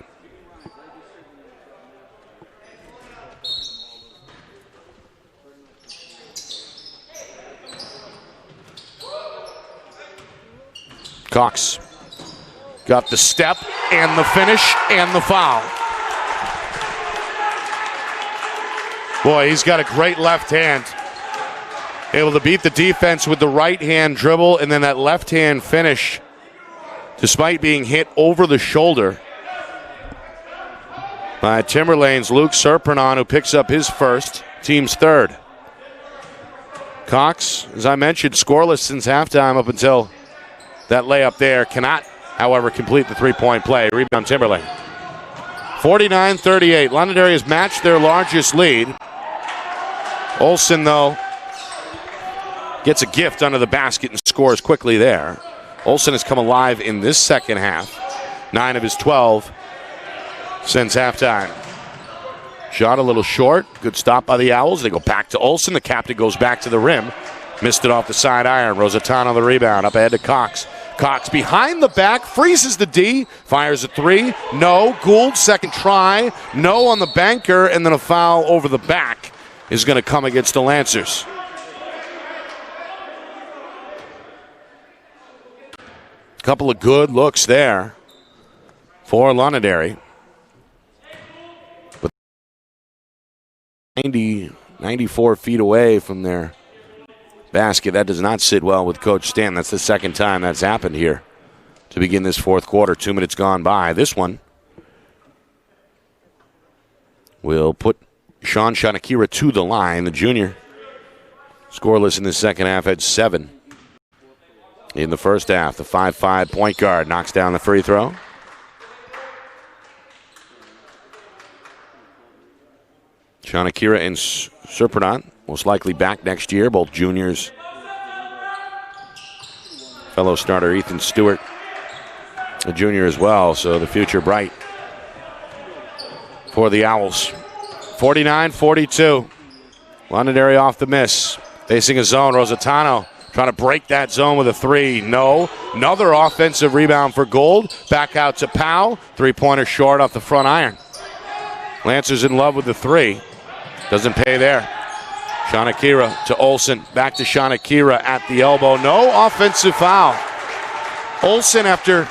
Cox got the step and the finish and the foul. Boy, he's got a great left hand. Able to beat the defense with the right hand dribble and then that left hand finish despite being hit over the shoulder by Timberlane's Luke Serpernon, who picks up his first, team's third. Cox, as I mentioned, scoreless since halftime up until that layup there. Cannot, however, complete the three-point play. Rebound Timberlane. 49-38. Londonderry has matched their largest lead. Olsen, though, gets a gift under the basket and scores quickly there. Olsen has come alive in this second half. 9 of his 12 since halftime. Shot a little short. Good stop by the Owls. They go back to Olsen. The captain goes back to the rim. Missed it off the side iron. Rosatano the rebound. Up ahead to Cox. Cox behind the back. Freezes the D. Fires a three. No. Gould, second try. No on the banker. And then a foul over the back is going to come against the Lancers. Couple of good looks there for Londonderry. But 94 feet away from their basket. That does not sit well with Coach Stan. That's the second time that's happened here to begin this fourth quarter. 2 minutes gone by. This one will put Sean Shanakira to the line. The junior, scoreless in the second half, had 7 in the first half. The 5'5" point guard knocks down the free throw. Shanakira and Serpernon most likely back next year, both juniors. Fellow starter Ethan Stewart, a junior as well, so the future bright for the Owls. 49-42. Londonderry off the miss. Facing a zone, Rosatano trying to break that zone with a three. No. Another offensive rebound for Gould. Back out to Powell. Three-pointer short off the front iron. Lancers in love with the three. Doesn't pay there. Shanakira to Olsen. Back to Shanakira at the elbow. No offensive foul. Olsen, after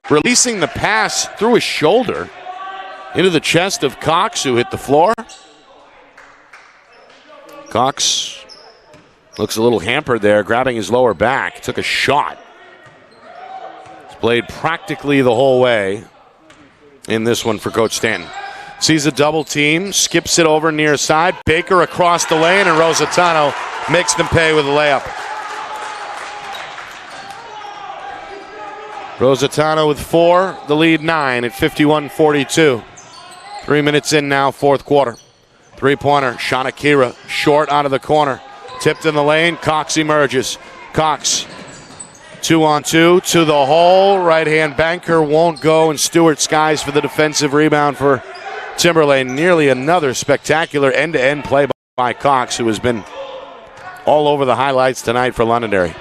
releasing the pass through his shoulder into the chest of Cox, who hit the floor. Cox looks a little hampered there, grabbing his lower back. Took a shot. He's played practically the whole way in this one for Coach Stanton. Sees a double team, skips it over near side. Baker across the lane, and Rosatano makes them pay with a layup. Rosatano with 4, the lead 9 at 51-42. 3 minutes in now, fourth quarter. Three-pointer, Shanakira, short out of the corner. Tipped in the lane, Cox emerges. Cox, 2-on-2 to the hole. Right-hand banker won't go, and Stewart skies for the defensive rebound for Timberlane. Nearly another spectacular end-to-end play by Cox, who has been all over the highlights tonight for Londonderry.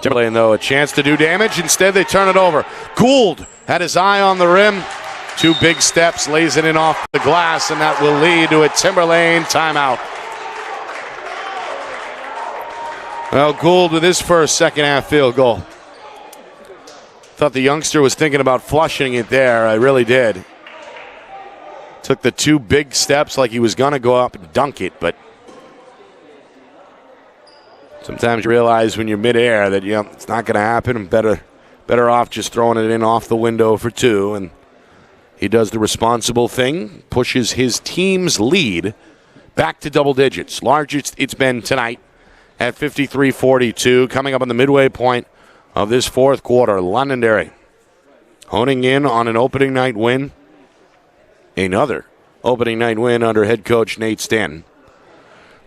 Timberlane, though, a chance to do damage. Instead, they turn it over. Gould had his eye on the rim. 2 big steps, lays it in off the glass, and that will lead to a Timberlane timeout. Well, Gould with his first second-half field goal. Thought the youngster was thinking about flushing it there. I really did. Took the 2 big steps like he was going to go up and dunk it, but sometimes you realize when you're midair that it's not going to happen. And better off just throwing it in off the window for 2. And he does the responsible thing, pushes his team's lead back to double digits. Largest it's been tonight at 53-42. Coming up on the midway point of this fourth quarter, Londonderry honing in on an opening night win another opening night win under head coach Nate Stanton.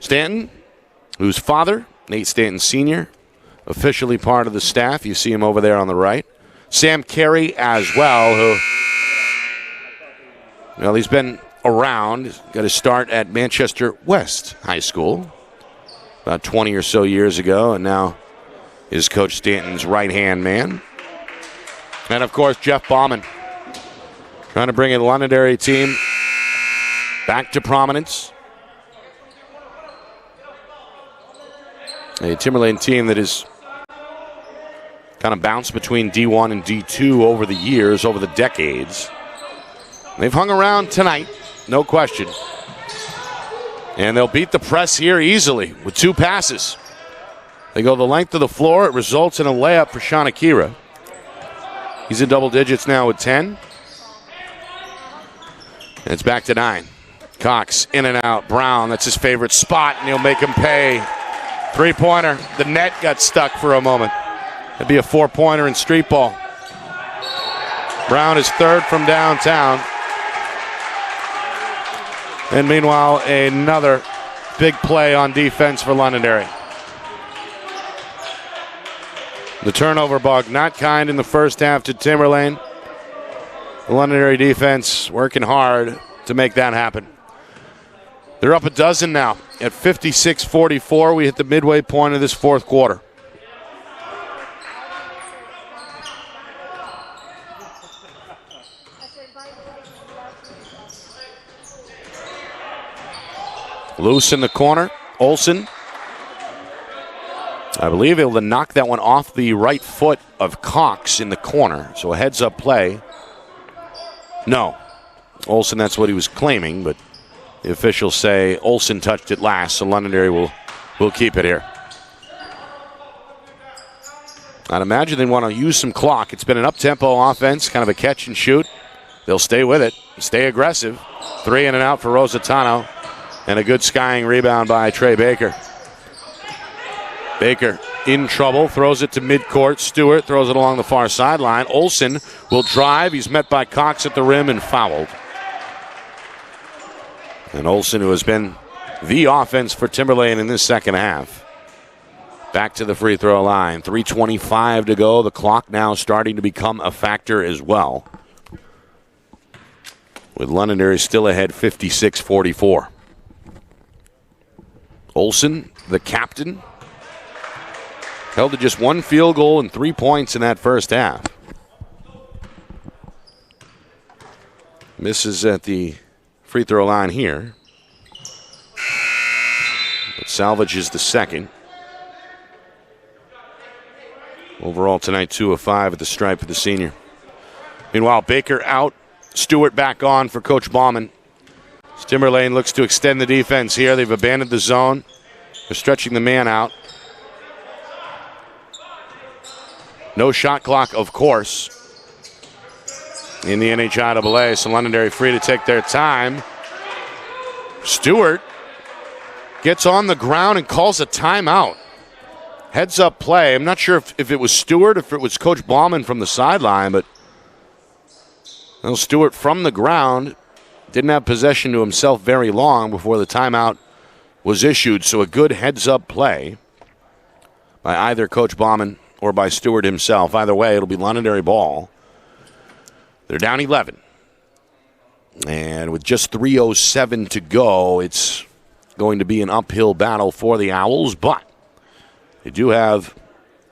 Stanton, whose father, Nate Stanton Sr., officially part of the staff. You see him over there on the right. Sam Carey as well, who, well, he's been around. He's got his start at Manchester West High School about 20 or so years ago, and now is Coach Stanton's right-hand man. And, of course, Jeff Bauman trying to bring the Londonderry team back to prominence. A Timberlane team that has kind of bounced between D1 and D2 over the years, over the decades. They've hung around tonight, no question. And they'll beat the press here easily with 2 passes. They go the length of the floor. It results in a layup for Sean Akira. He's in double digits now with 10. And it's back to 9. Cox in and out. Brown, that's his favorite spot, and he'll make him pay. 3-pointer. The net got stuck for a moment. It'd be a 4-pointer in street ball. Brown is third from downtown. And meanwhile, another big play on defense for Londonderry. The turnover bug, not kind in the first half to Timberlane. The Londonderry defense working hard to make that happen. They're up a dozen now at 56-44. We hit the midway point of this fourth quarter. Loose in the corner. Olsen. I believe able to knock that one off the right foot of Cox in the corner. So a heads-up play. No. Olsen, that's what he was claiming, but the officials say Olsen touched it last, so Londonderry will keep it here. I'd imagine they want to use some clock. It's been an up-tempo offense, kind of a catch and shoot. They'll stay with it, stay aggressive. 3 in and out for Rosatano. And a good skying rebound by Trey Baker. Baker in trouble, throws it to midcourt. Stewart throws it along the far sideline. Olsen will drive. He's met by Cox at the rim and fouled. And Olsen, who has been the offense for Timberlane in this second half, back to the free throw line. 3:25 to go. The clock now starting to become a factor as well, with Londonderry still ahead 56-44. Olsen, the captain, held to just 1 field goal and 3 points in that first half. Misses at the free throw line here, but salvages the second. Overall tonight, 2 of 5 at the stripe for the senior. Meanwhile, Baker out, Stewart back on for Coach Bauman. Timberlane looks to extend the defense here. They've abandoned the zone. They're stretching the man out. No shot clock, of course, in the NHIAA, so Londonderry free to take their time. Stewart gets on the ground and calls a timeout. Heads up play. I'm not sure if it was Stewart, if it was Coach Bauman from the sideline, but Stewart from the ground didn't have possession to himself very long before the timeout was issued. So a good heads-up play by either Coach Bauman or by Stewart himself. Either way, it'll be Londonderry ball. They're down 11. And with just 3:07 to go, it's going to be an uphill battle for the Owls. But they do have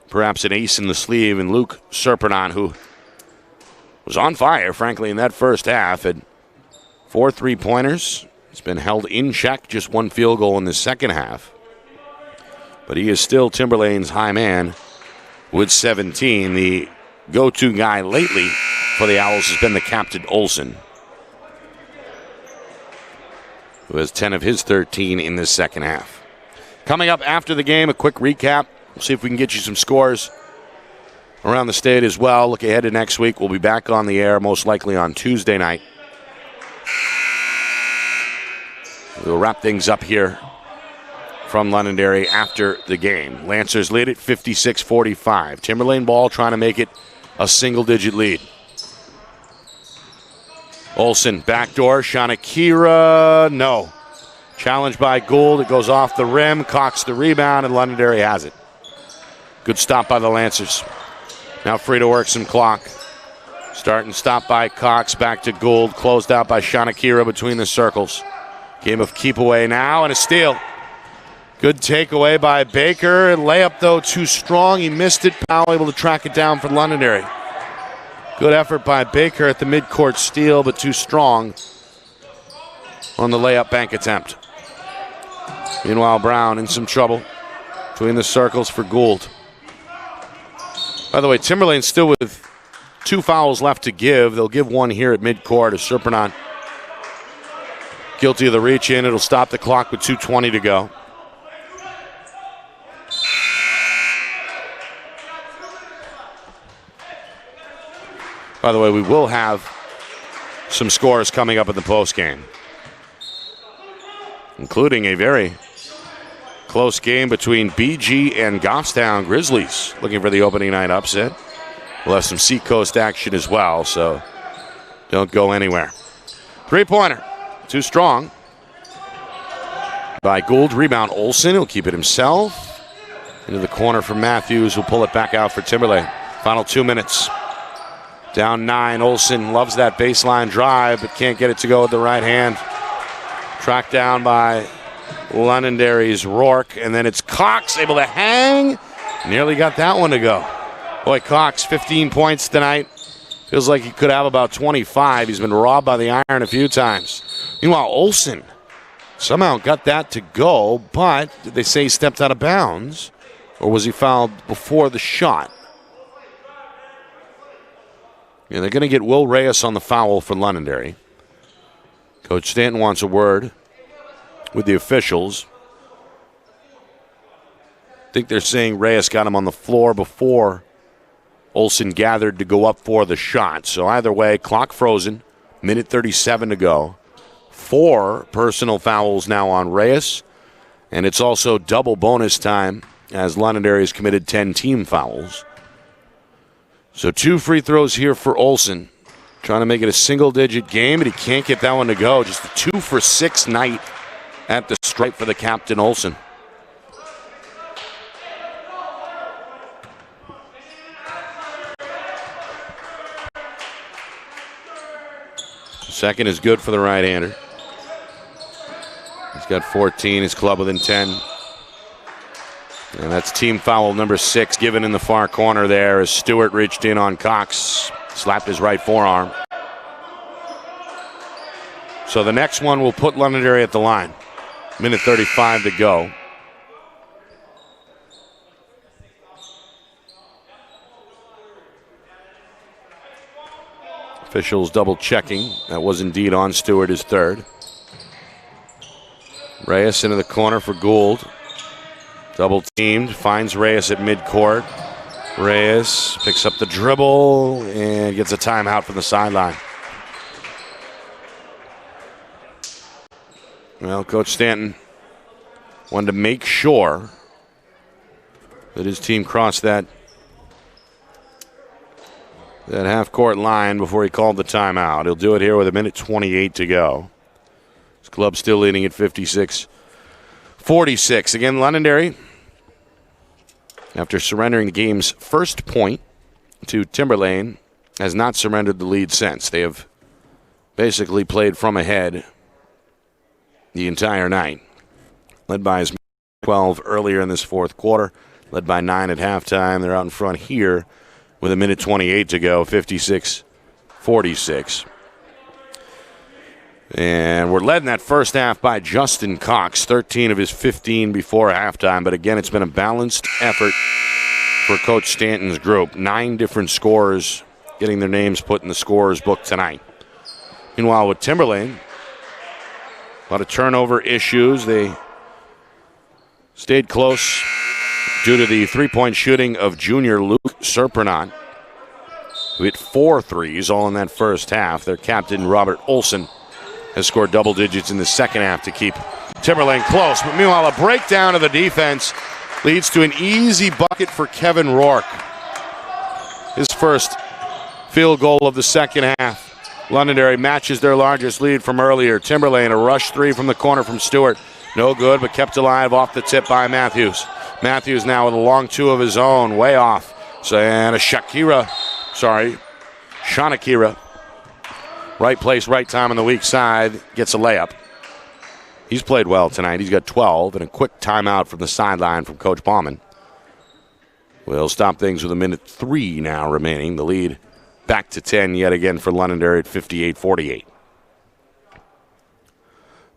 perhaps an ace in the sleeve in Luke Serpentine, who was on fire, frankly, in that first half. Had 4 3-pointers. He's been held in check, just 1 field goal in the second half. But he is still Timberlane's high man with 17. The go-to guy lately for the Owls has been the captain, Olsen, who has 10 of his 13 in this second half. Coming up after the game, a quick recap. We'll see if we can get you some scores around the state as well. Look ahead to next week. We'll be back on the air most likely on Tuesday night. We'll wrap things up here from Londonderry after the game. Lancers lead it 56-45. Timberlane ball trying to make it a single-digit lead. Olsen, backdoor, Shanakira, no. Challenged by Gould, it goes off the rim, Cox the rebound, and Londonderry has it. Good stop by the Lancers. Now free to work some clock. Start and stop by Cox, back to Gould, closed out by Shanakira between the circles. Game of keep away now, and a steal. Good takeaway by Baker. Layup, though, too strong. He missed it. Powell able to track it down for Londonderry. Good effort by Baker at the midcourt steal, but too strong on the layup bank attempt. Meanwhile, Brown in some trouble between the circles for Gould. By the way, Timberlane still with 2 fouls left to give. They'll give one here at midcourt as Serpentine guilty of the reach in. It'll stop the clock with 2:20 to go. By the way, we will have some scores coming up in the postgame, including a very close game between BG and Goffstown Grizzlies, looking for the opening night upset. We'll have some Seacoast action as well, so don't go anywhere. Three-pointer, too strong by Gould. Rebound Olsen, he'll keep it himself. Into the corner for Matthews, who'll pull it back out for Timberlane. Final 2 minutes. Down 9, Olsen loves that baseline drive, but can't get it to go with the right hand. Tracked down by Londonderry's Rourke, and then it's Cox able to hang. Nearly got that one to go. Boy, Cox, 15 points tonight. Feels like he could have about 25. He's been robbed by the iron a few times. Meanwhile, Olsen somehow got that to go, but did they say he stepped out of bounds, or was he fouled before the shot? Yeah, they're going to get Will Reyes on the foul for Londonderry. Coach Stanton wants a word with the officials. I think they're saying Reyes got him on the floor before Olsen gathered to go up for the shot. So either way, clock frozen, minute 37 to go. 4 personal fouls now on Reyes, and it's also double bonus time as Londonderry has committed 10 team fouls. So 2 free throws here for Olsen. Trying to make it a single-digit game, but he can't get that one to go. Just a 2 for 6 night at the stripe for the captain, Olsen. Second is good for the right-hander. He's got 14, his club within 10. And that's team foul number 6 given in the far corner there as Stewart reached in on Cox, slapped his right forearm. So the next one will put Londonderry at the line. Minute 35 to go. Officials double checking. That was indeed on Stewart, his third. Reyes into the corner for Gould. Double teamed, finds Reyes at midcourt. Reyes picks up the dribble and gets a timeout from the sideline. Well, Coach Stanton wanted to make sure that his team crossed that half-court line before he called the timeout. He'll do it here with a minute 28 to go. His club's still leading at 56-46. Again, Londonderry, after surrendering the game's first point to Timberlane, has not surrendered the lead since. They have basically played from ahead the entire night. Led by as 12 earlier in this fourth quarter, led by 9 at halftime. They're out in front here with a minute 28 to go, 56-46. And we're led in that first half by Justin Cox, 13 of his 15 before halftime. But again, it's been a balanced effort for Coach Stanton's group. 9 different scorers getting their names put in the scorer's book tonight. Meanwhile, with Timberlane, a lot of turnover issues. They stayed close due to the three-point shooting of junior Luke Serpernot, who hit 4 threes all in that first half. Their captain, Robert Olsen, has scored double digits in the second half to keep Timberlane close. But meanwhile, a breakdown of the defense leads to an easy bucket for Kevin Rourke. His first field goal of the second half. Londonderry matches their largest lead from earlier. Timberlane, a rush three from the corner from Stewart. No good, but kept alive off the tip by Matthews. Matthews now with a long two of his own, way off. So, and a Shakira. Right place, right time on the weak side. Gets a layup. He's played well tonight. He's got 12 and a quick timeout from the sideline from Coach Bauman. We'll stop things with a minute 3 now remaining. The lead back to 10 yet again for Londonderry at 58-48.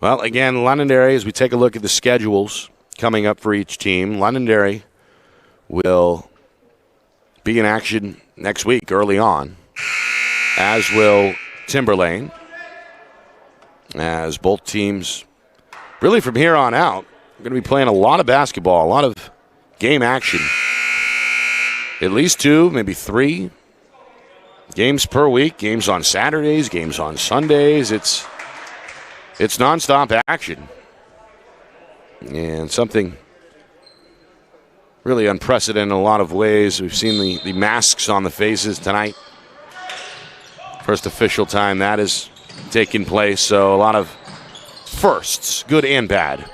Well, again, Londonderry, as we take a look at the schedules coming up for each team, Londonderry will be in action next week early on, as will Timberlane, as both teams, really from here on out, are going to be playing a lot of basketball, a lot of game action. At least 2, maybe 3 games per week, games on Saturdays, games on Sundays. It's nonstop action. And something really unprecedented in a lot of ways. We've seen the masks on the faces tonight. First official time that is taking place. So a lot of firsts, good and bad,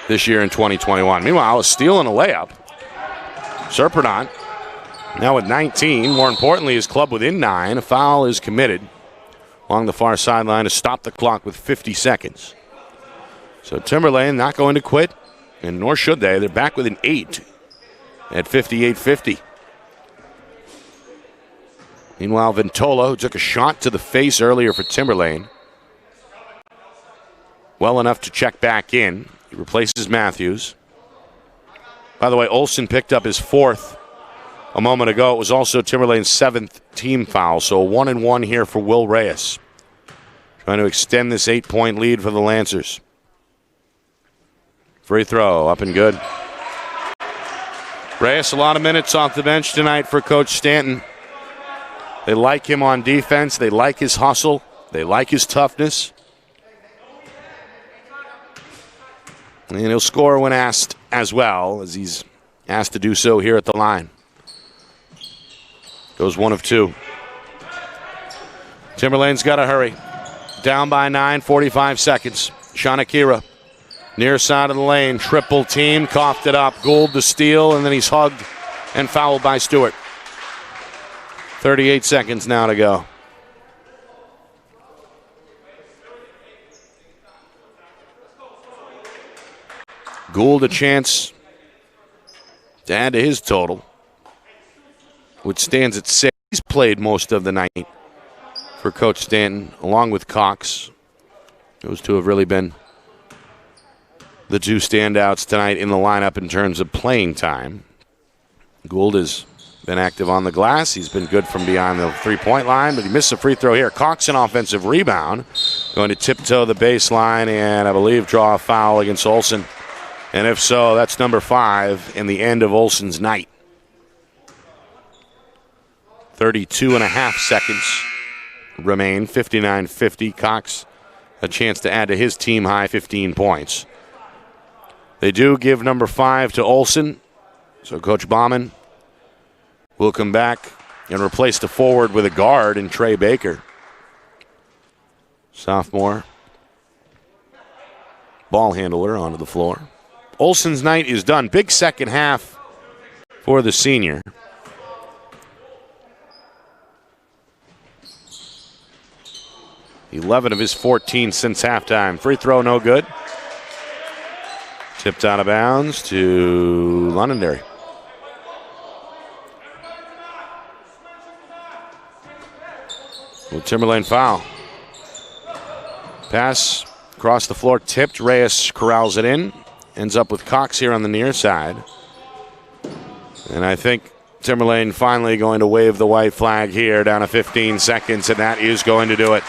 this year in 2021. Meanwhile, a steal and a layup. Serpernant now with 19. More importantly, his club within 9. A foul is committed along the far sideline to stop the clock with 50 seconds. So Timberlane not going to quit, and nor should they. They're back within 8 at 58-50. Meanwhile, Ventola, who took a shot to the face earlier for Timberlane, well enough to check back in. He replaces Matthews. By the way, Olsen picked up his 4th a moment ago. It was also Timberlane's 7th team foul, so a 1-and-1 here for Will Reyes. Trying to extend this 8-point lead for the Lancers. Free throw, up and good. Reyes, a lot of minutes off the bench tonight for Coach Stanton. They like him on defense. They like his hustle. They like his toughness. And he'll score when asked as well, as he's asked to do so here at the line. Goes 1 of 2. Timberlane's got to hurry. Down by 9, 45 seconds. Shanakira, near side of the lane, triple team, coughed it up. Gould to steal, and then he's hugged and fouled by Stewart. 38 seconds now to go. Gould a chance to add to his total, which stands at 6. He's played most of the night for Coach Stanton, along with Cox. Those two have really been the 2 standouts tonight in the lineup in terms of playing time. Gould has been active on the glass. He's been good from beyond the three-point line, but he missed a free throw here. Cox an offensive rebound, going to tiptoe the baseline and I believe draw a foul against Olsen. And if so, that's number 5 in the end of Olsen's night. 32 and a half seconds remain, 59-50. Cox a chance to add to his team high 15 points. They do give number 5 to Olsen, so Coach Bauman will come back and replace the forward with a guard in Trey Baker. Sophomore ball handler onto the floor. Olsen's night is done. Big second half for the senior. $11 of his 14 since halftime. Free throw, no good. Tipped out of bounds to Londonderry. Well, Timberlane foul. Pass across the floor, tipped. Reyes corrals it in. Ends up with Cox here on the near side. And I think Timberlane finally going to wave the white flag here down to 15 seconds, and that is going to do it.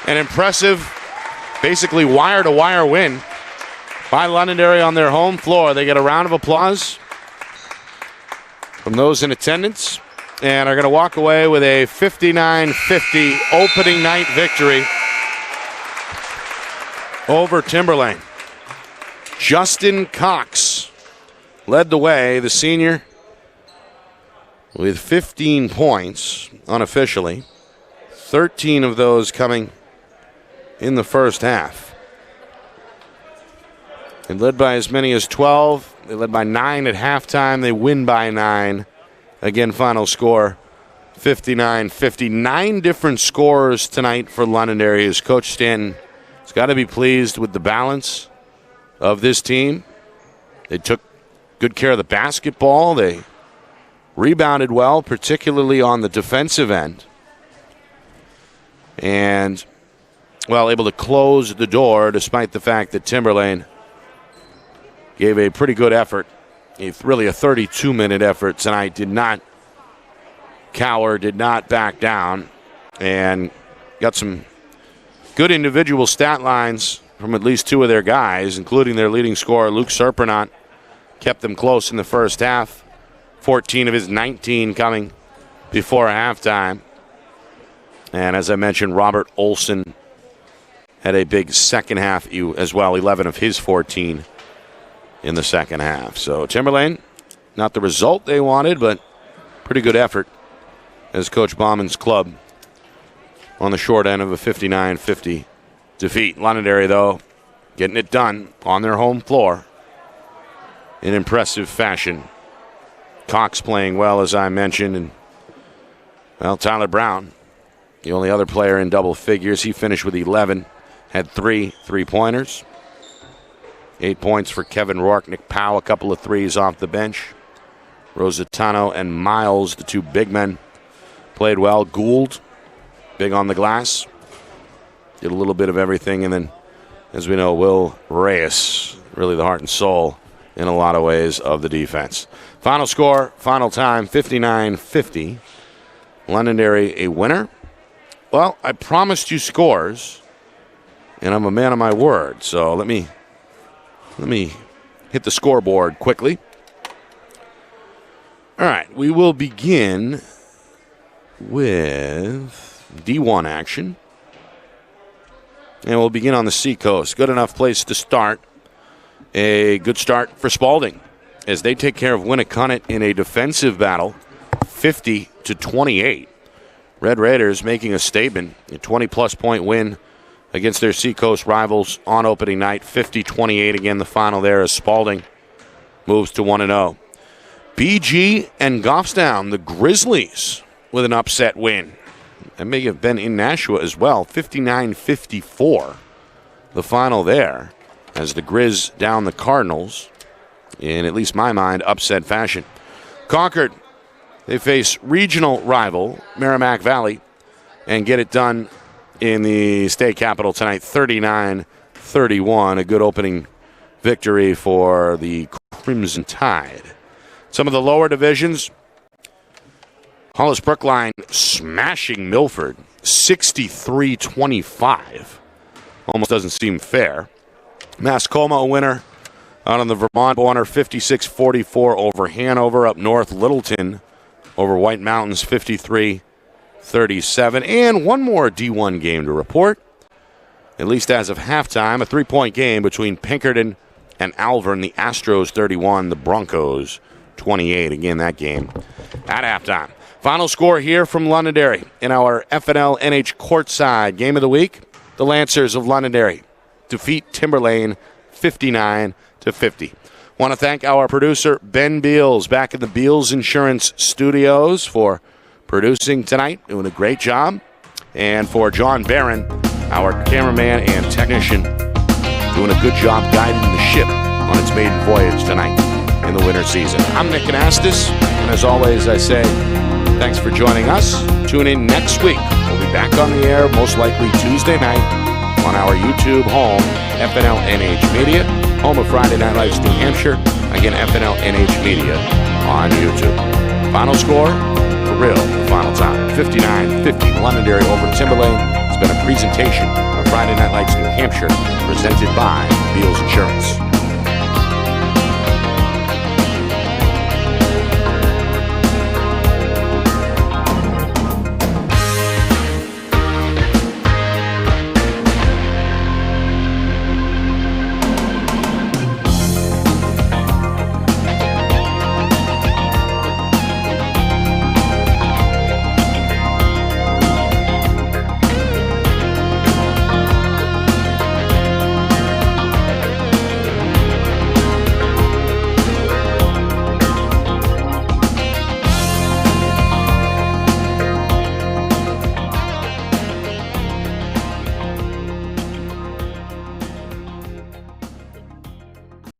An impressive, basically wire-to-wire win by Londonderry on their home floor. They get a round of applause from those in attendance and are going to walk away with a 59-50 opening night victory over Timberlane. Justin Cox led the way, the senior, with 15 points unofficially. 13 of those coming in the first half. They led by as many as 12. They led by 9 at halftime. They win by 9. Again, final score 59-50. 9 different scorers tonight for Londonderry. As Coach Stanton has got to be pleased with the balance of this team. They took good care of the basketball. They rebounded well, particularly on the defensive end. And, well, able to close the door despite the fact that Timberlane gave a pretty good effort. Really a 32-minute effort tonight. Did not cower, did not back down, and got some good individual stat lines from at least 2 of their guys, including their leading scorer, Luke Serpernant. Kept them close in the first half. 14 of his 19 coming before halftime. And as I mentioned, Robert Olson had a big second half as well. 11 of his 14 in the second half. So Timberlane, not the result they wanted, but pretty good effort as Coach Bauman's club on the short end of a 59-50 defeat. Londonderry, though, getting it done on their home floor in impressive fashion. Cox playing well, as I mentioned, and, well, Tyler Brown, the only other player in double figures. He finished with 11, had 3 3-pointers. 8 points for Kevin Rourke. Nick Powell, a couple of threes off the bench. Rositano and Miles, the 2 big men, played well. Gould, big on the glass. Did a little bit of everything. And then, as we know, Will Reyes, really the heart and soul in a lot of ways of the defense. Final score, final time, 59-50. Londonderry a winner. Well, I promised you scores, and I'm a man of my word. So let me hit the scoreboard quickly. All right, we will begin with D1 action. And we'll begin on the Seacoast. Good enough place to start. A good start for Spalding as they take care of Winnicott in a defensive battle, 50-28. Red Raiders making a statement, a 20-plus point win against their Seacoast rivals on opening night, 50-28. Again, the final there as Spalding moves to 1-0. BG and Goffstown, the Grizzlies, with an upset win. That may have been in Nashua as well, 59-54. The final there as the Grizz down the Cardinals in, at least my mind, upset fashion. Concord, they face regional rival Merrimack Valley and get it done in the state capital tonight, 39-31. A good opening victory for the Crimson Tide. Some of the lower divisions, Hollis Brookline smashing Milford, 63-25. Almost doesn't seem fair. Mascoma a winner out on the Vermont border, 56-44 over Hanover. Up north, Littleton over White Mountains, 53-37. And one more D1 game to report, at least as of halftime. A 3-point game between Pinkerton and Alvern. The Astros 31, the Broncos 28. Again, that game at halftime. Final score here from Londonderry in our FNLNH Courtside game of the week. The Lancers of Londonderry defeat Timberlane 59-50. Want to thank our producer, Ben Beals, back in the Beals Insurance Studios for producing tonight, doing a great job. And for John Barron, our cameraman and technician, doing a good job guiding the ship on its maiden voyage tonight in the winter season. I'm Nick Anastas, and as always, I say thanks for joining us. Tune in next week. We'll be back on the air, most likely Tuesday night, on our YouTube home, FNLNH Media, home of Friday Night Lights New Hampshire. Again, FNLNH Media on YouTube. Final score, for real, the final time, 59-50. Londonderry over Timberlane. It's been a presentation of Friday Night Lights New Hampshire, presented by Beals Insurance.